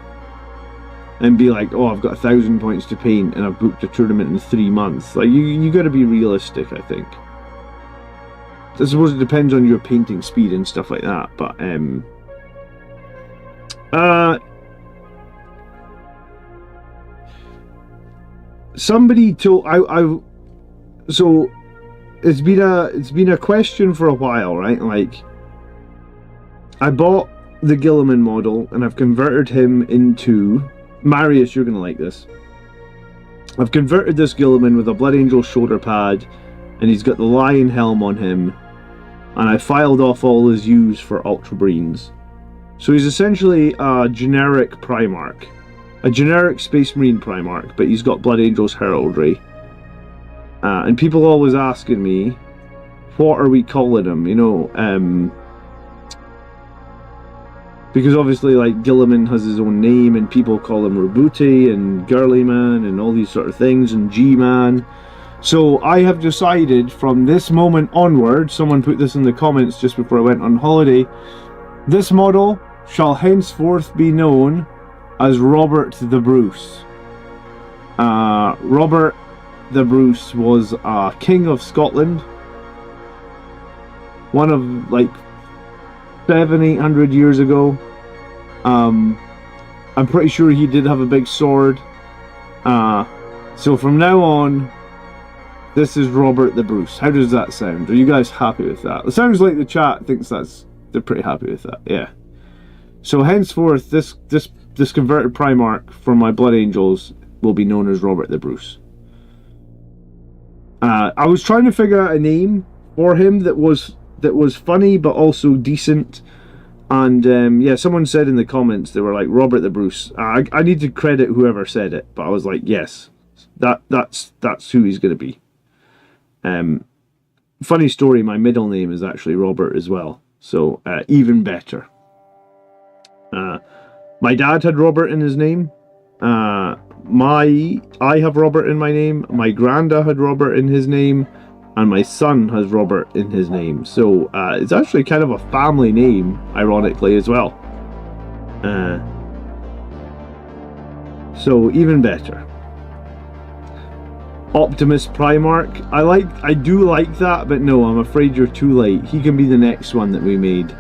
A: and be like, oh, I've got 1,000 points to paint and I've booked a tournament in 3 months, like, you got to be realistic, I think. I suppose it depends on your painting speed and stuff like that, but somebody told so it's been a question for a while, right? Like, I bought the Gilliman model and I've converted him into Marius. You're gonna like this. I've converted this Gilliman with a Blood Angel shoulder pad, and he's got the lion helm on him, and I filed off all his U's for Ultra Marines. So he's essentially a generic Primarch, a generic Space Marine Primarch, but he's got Blood Angel's heraldry. And people always asking me, what are we calling him? You know, because obviously, like, Gilliman has his own name, and people call him Rabuti and Girly Man and all these sort of things, and G-Man. So I have decided from this moment onward, someone put this in the comments just before I went on holiday, this model shall henceforth be known as Robert the Bruce. Robert the Bruce was a king of Scotland, one of like 700-800 years ago. I'm pretty sure he did have a big sword. So from now on, this is Robert the Bruce. How does that sound? Are you guys happy with that? It sounds like the chat thinks they're pretty happy with that. Yeah. So henceforth, this converted Primarch from my Blood Angels will be known as Robert the Bruce. I was trying to figure out a name for him that was funny but also decent, and yeah, someone said in the comments, they were like, Robert the Bruce. I need to credit whoever said it, but I was like, yes, that's who he's going to be. Funny story, my middle name is actually Robert as well, so even better. My dad had Robert in his name. I have Robert in my name. My granda had Robert in his name, and my son has Robert in his name. So it's actually kind of a family name, ironically, as well. So even better. Optimus Primarch. I do like that, but no, I'm afraid you're too late. He can be the next one that we made.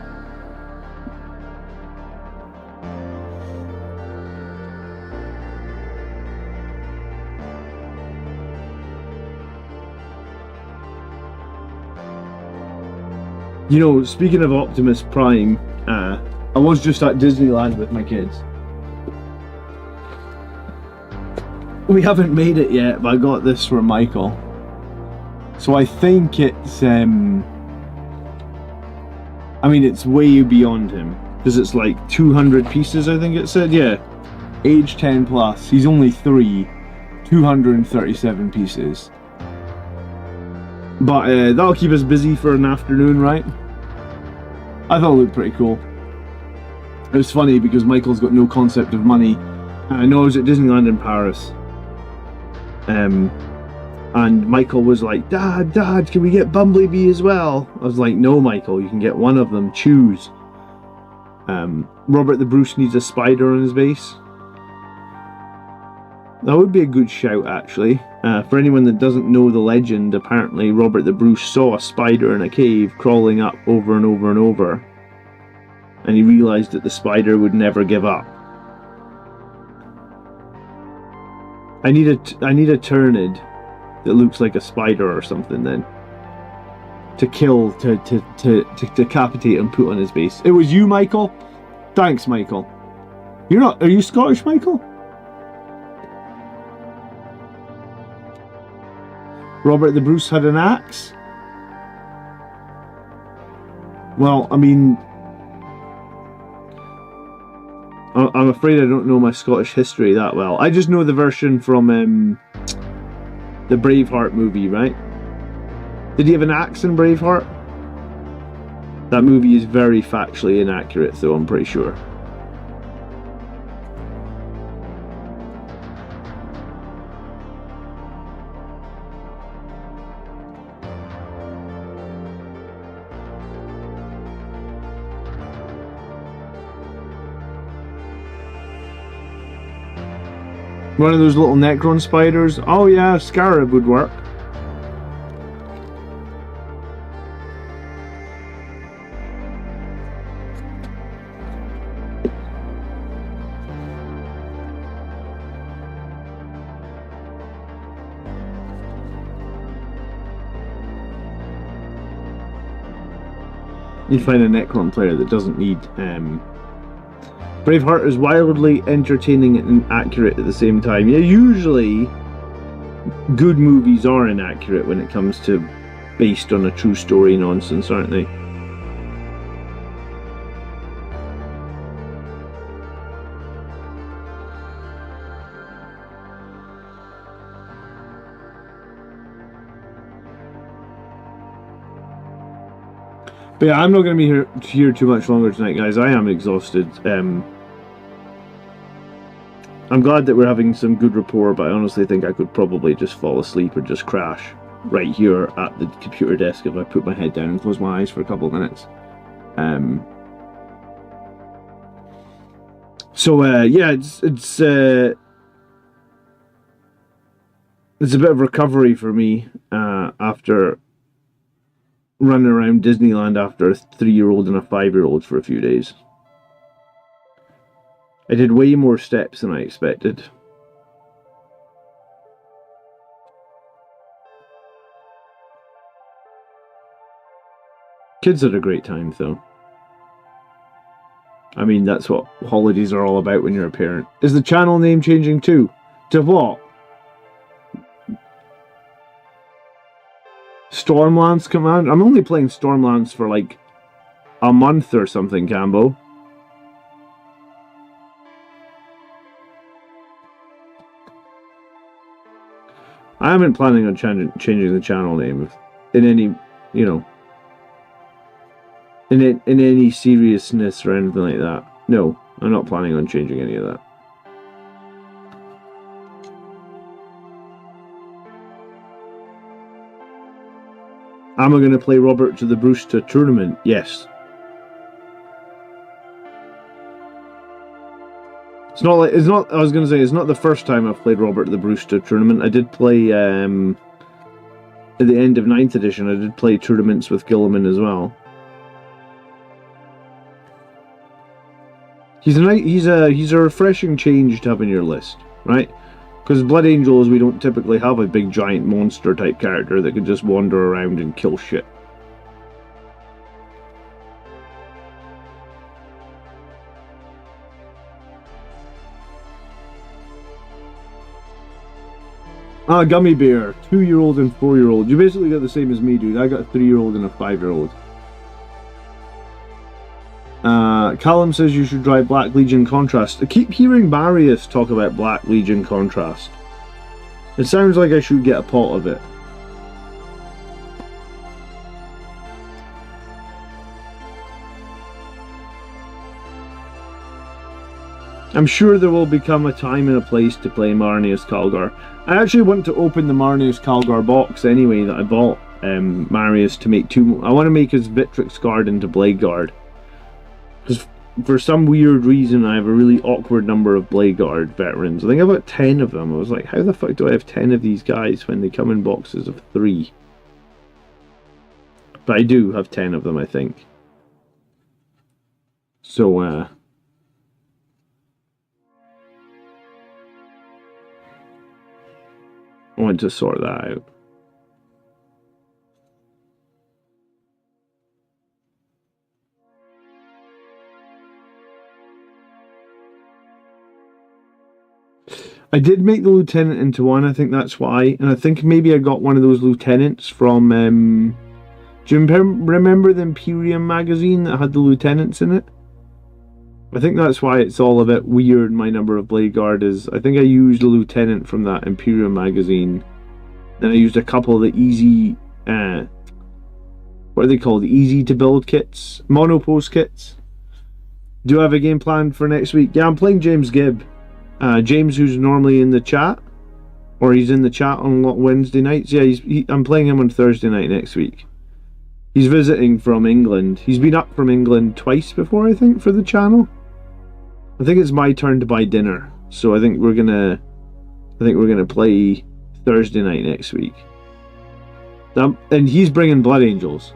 A: You know, speaking of Optimus Prime, I was just at Disneyland with my kids. We haven't made it yet, but I got this for Michael. So I think it's, I mean, it's way beyond him. Because it's like 200 pieces, I think it said. Yeah. Age 10 plus. He's only 3. 237 pieces. But that'll keep us busy for an afternoon, right? I thought it looked pretty cool. It was funny because Michael's got no concept of money. I know I was at Disneyland in Paris. And Michael was like, Dad, can we get Bumblebee as well? I was like, no, Michael, you can get one of them. Choose. Robert the Bruce needs a spider on his base. That would be a good shout, actually. For anyone that doesn't know the legend, apparently Robert the Bruce saw a spider in a cave crawling up over and over and over. And he realised that the spider would never give up. I need a Tyrannid that looks like a spider or something then. To kill, to decapitate and put on his base. It was you, Michael? Thanks, Michael. You're not... Are you Scottish, Michael? Robert the Bruce had an axe? Well, I mean... I'm afraid I don't know my Scottish history that well. I just know the version from the Braveheart movie, right? Did he have an axe in Braveheart? That movie is very factually inaccurate, though, I'm pretty sure. One of those little Necron spiders. Oh yeah, Scarab would work. You'd find a Necron player that doesn't need Braveheart is wildly entertaining and accurate at the same time. Yeah, usually good movies are inaccurate when it comes to based on a true story nonsense, aren't they? But yeah, I'm not going to be here too much longer tonight, guys. I am exhausted. I'm glad that we're having some good rapport, but I honestly think I could probably just fall asleep or just crash right here at the computer desk if I put my head down and close my eyes for a couple of minutes. Yeah, it's a bit of recovery for me after running around Disneyland after a 3-year-old and a 5-year-old for a few days. I did way more steps than I expected. Kids had a great time, though. I mean, that's what holidays are all about when you're a parent. Is the channel name changing too? To what? Stormlance Command? I'm only playing Stormlance for like a month or something, Cambo. I haven't planning on changing the channel name in any, you know, in any seriousness or anything like that. No, I'm not planning on changing any of that. Am I going to play Robert to the Bruce to tournament? Yes. It's not like, it's not, I was going to say, it's not the first time I've played Robert the Brewster tournament. I did play, at the end of 9th edition, I did play tournaments with Gilliman as well. He's a refreshing change to have in your list, right? Because Blood Angels, we don't typically have a big giant monster type character that can just wander around and kill shit. Ah, Gummy Bear, 2-year-old and 4-year-old. You basically got the same as me, dude. I got a 3-year-old and a 5-year-old. Callum says you should try Black Legion Contrast. I keep hearing Marius talk about Black Legion Contrast. It sounds like I should get a pot of it. I'm sure there will become a time and a place to play Marneus Calgar. I actually want to open the Marneus Calgar box anyway that I bought Marius to make 2. I want to make his Victrix Guard into Blade Guard. Because for some weird reason I have a really awkward number of Blade Guard veterans. I think I've got 10 of them. I was like, how the fuck do I have 10 of these guys when they come in boxes of 3? But I do have 10 of them, I think. So, I want to sort that out. I did make the lieutenant into one, I think that's why. And I think maybe I got one of those lieutenants from, do you remember the Imperium magazine that had the lieutenants in it? I think that's why it's all a bit weird, my number of Blade Guard is. I think I used a lieutenant from that Imperium magazine. Then I used a couple of the easy, what are they called? Easy to build kits? Monopose kits. Do I have a game planned for next week? Yeah, I'm playing James Gibb. James, who's normally in the chat, or he's in the chat on Wednesday nights. Yeah, I'm playing him on Thursday night next week. He's visiting from England. He's been up from England twice before, I think, for the channel. I think it's my turn to buy dinner, so I think we're gonna play Thursday night next week. And he's bringing Blood Angels,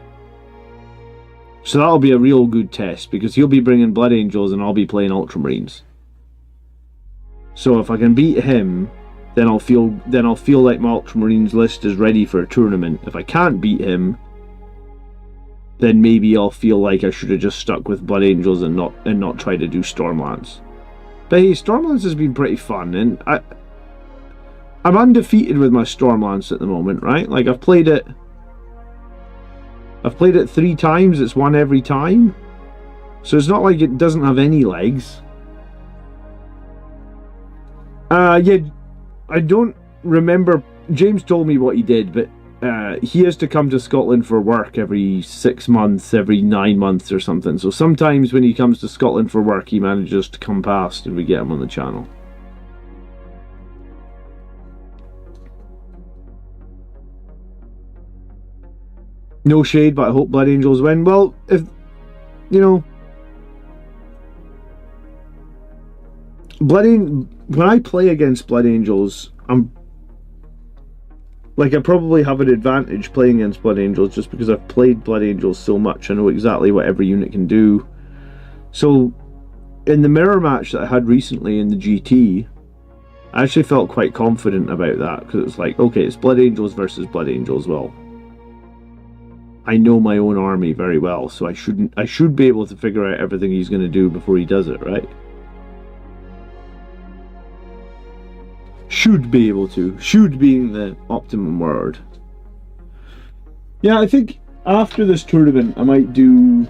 A: so that'll be a real good test because he'll be bringing Blood Angels and I'll be playing Ultramarines. So if I can beat him, then I'll feel like my Ultramarines list is ready for a tournament. If I can't beat him, then maybe I'll feel like I should have just stuck with Blood Angels and not try to do Stormlance. But hey, Stormlance has been pretty fun, and I'm undefeated with my Stormlance at the moment, right? Like I've played it 3 times. It's won every time, so it's not like it doesn't have any legs. Yeah, I don't remember. James told me what he did, but he has to come to Scotland for work every 6 months, every 9 months or something. So sometimes when he comes to Scotland for work, he manages to come past and we get him on the channel. No shade, but I hope Blood Angels win. Well, if, you know, when I play against Blood Angels, I probably have an advantage playing against Blood Angels just because I've played Blood Angels so much. I know exactly what every unit can do. So, in the mirror match that I had recently in the GT, I actually felt quite confident about that because it's like, okay, it's Blood Angels versus Blood Angels. Well, I know my own army very well, so I should be able to figure out everything he's going to do before he does it, right? Should be able to. Should being the optimum word. Yeah, I think after this tournament I might do...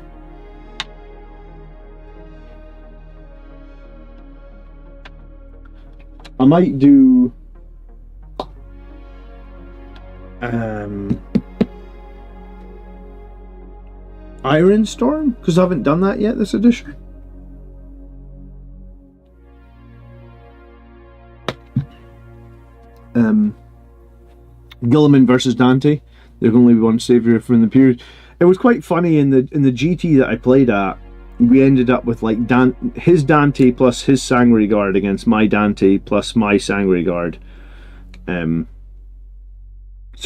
A: Iron Storm? Because I haven't done that yet this edition. Gilliman versus Dante. There can only be one savior from the period. It was quite funny in the GT that I played at. we ended up with like his Dante plus his Sangre Guard against my Dante plus my Sangre Guard. So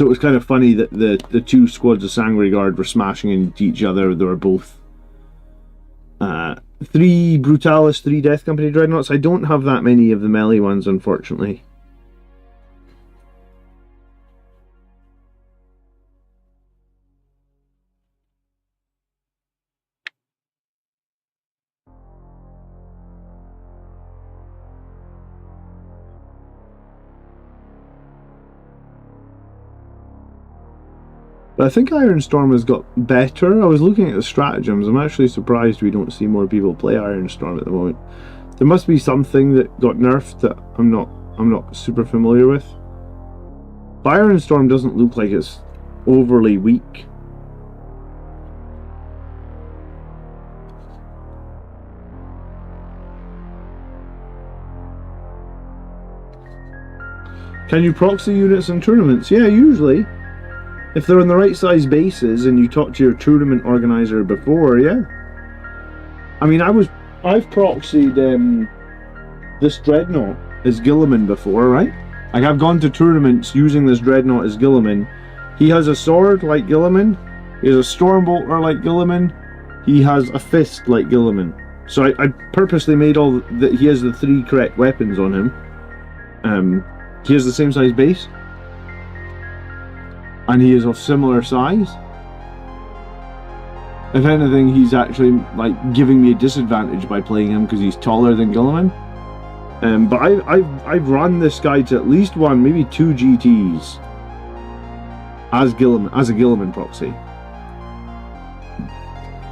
A: it was kind of funny that the two squads of Sangre Guard were smashing into each other. They were both 3 Brutalis, 3 Death Company Dreadnoughts. I don't have that many of the melee ones, unfortunately. But I think Iron Storm has got better. I was looking at the stratagems. I'm actually surprised we don't see more people play Iron Storm at the moment. There must be something that got nerfed that I'm not super familiar with. But Iron Storm doesn't look like it's overly weak. Can you proxy units in tournaments? Yeah, usually. If they're on the right size bases and you talk to your tournament organizer before, yeah. I mean, I've proxied this Dreadnought as Guilliman before, right? Like, I've gone to tournaments using this Dreadnought as Guilliman. He has a sword like Guilliman. He has a Stormbolter like Guilliman. He has a fist like Guilliman. So I purposely made all that. He has the 3 correct weapons on him. He has the same size base. And he is of similar size. If anything, he's actually like giving me a disadvantage by playing him because he's taller than Guilliman. But I've run this guy to at least 1, maybe 2 GTs as a Guilliman proxy.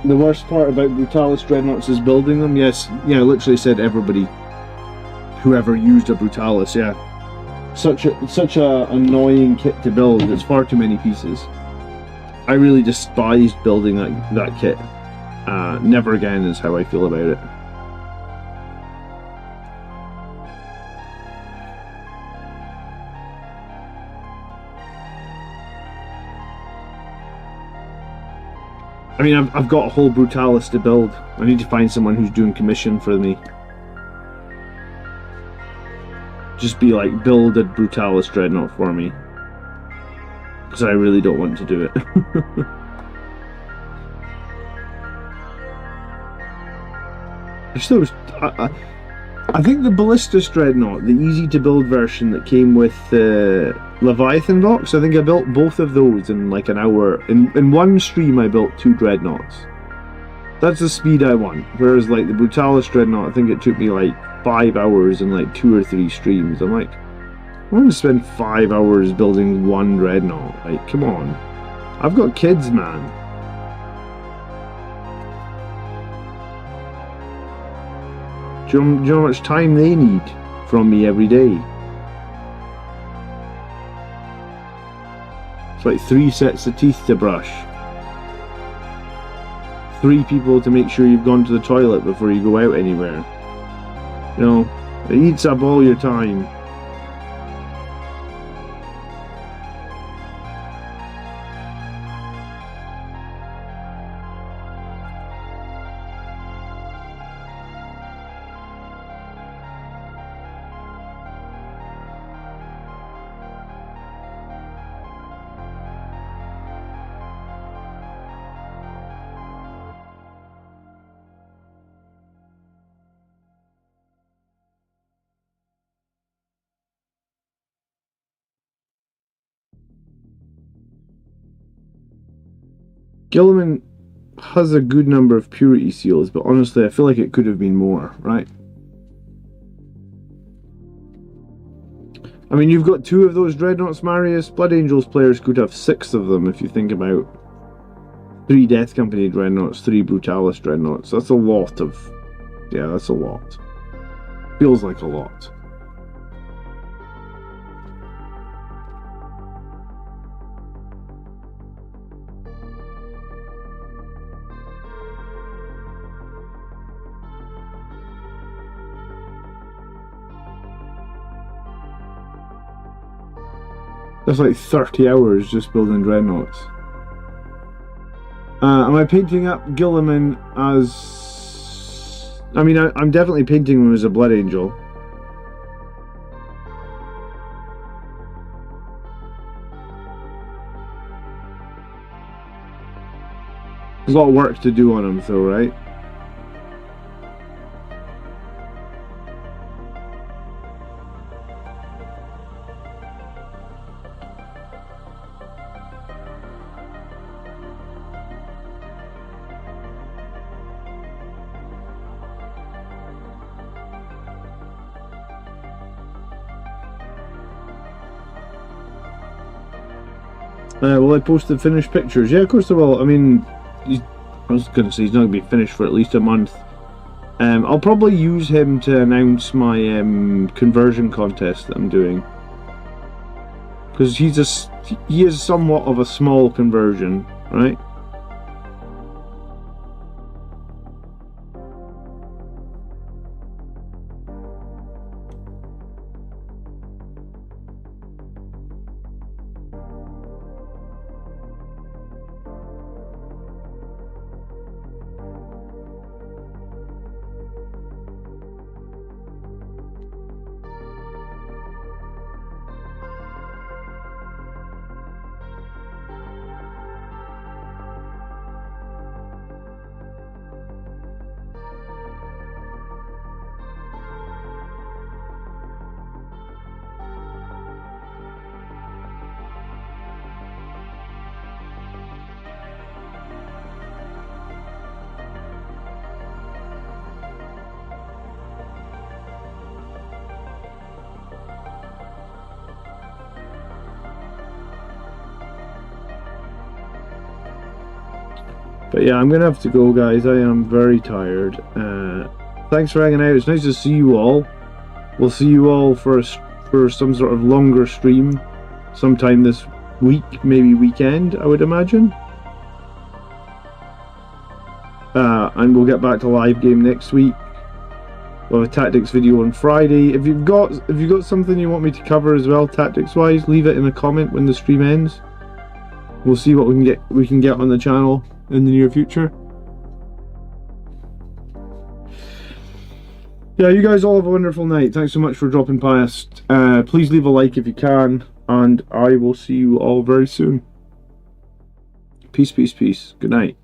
A: The worst part about Brutalis Dreadnoughts is building them. Yes, yeah, I literally said everybody, whoever used a Brutalis, yeah. Such a annoying kit to build. It's far too many pieces. I really despised building that kit. Never again is how I feel about it. I mean, I've got a whole Brutalis to build. I need to find someone who's doing commission for me. Just be like, build a Brutalis Dreadnought for me. Because I really don't want to do it. I think the Ballistus Dreadnought, the easy to build version that came with the Leviathan box, I think I built both of those in like an hour. In one stream I built 2 Dreadnoughts. That's the speed I want. Whereas like the Brutalis Dreadnought, I think it took me like 5 hours in like 2 or 3 streams. I'm like, I'm going to spend 5 hours building 1 Dreadnought. Like, come on. I've got kids, man. Do you know how much time they need from me every day? It's like 3 sets of teeth to brush. 3 people to make sure you've gone to the toilet before you go out anywhere. You know, it eats up all your time. Guilliman has a good number of purity seals, but honestly I feel like it could have been more, right? I mean, you've got 2 of those Dreadnoughts, Marius. Blood Angels players could have 6 of them if you think about 3 Death Company Dreadnoughts, 3 Brutalis Dreadnoughts. That's a lot of... yeah, that's a lot. Feels like a lot. That's like 30 hours just building Dreadnoughts. Am I painting up Guilliman as I mean, I'm definitely painting him as a blood angel. There's a lot of work to do on him, though, right? Will I post the finished pictures? Yeah, of course I will. I mean, I was going to say he's not going to be finished for at least a month. I'll probably use him to announce my conversion contest that I'm doing. Because he is somewhat of a small conversion, right? But yeah, I'm gonna have to go, guys. I am very tired. Thanks for hanging out. It's nice to see you all. We'll see you all for some sort of longer stream sometime this week, maybe weekend, I would imagine. And we'll get back to live game next week. We'll have a tactics video on Friday. If you've got something you want me to cover as well, tactics wise, leave it in a comment when the stream ends. We'll see what we can get on the channel in the near future. Yeah, you guys all have a wonderful night. Thanks so much for dropping past. Please leave a like if you can, and I will see you all very soon. Peace, peace, peace. Good night.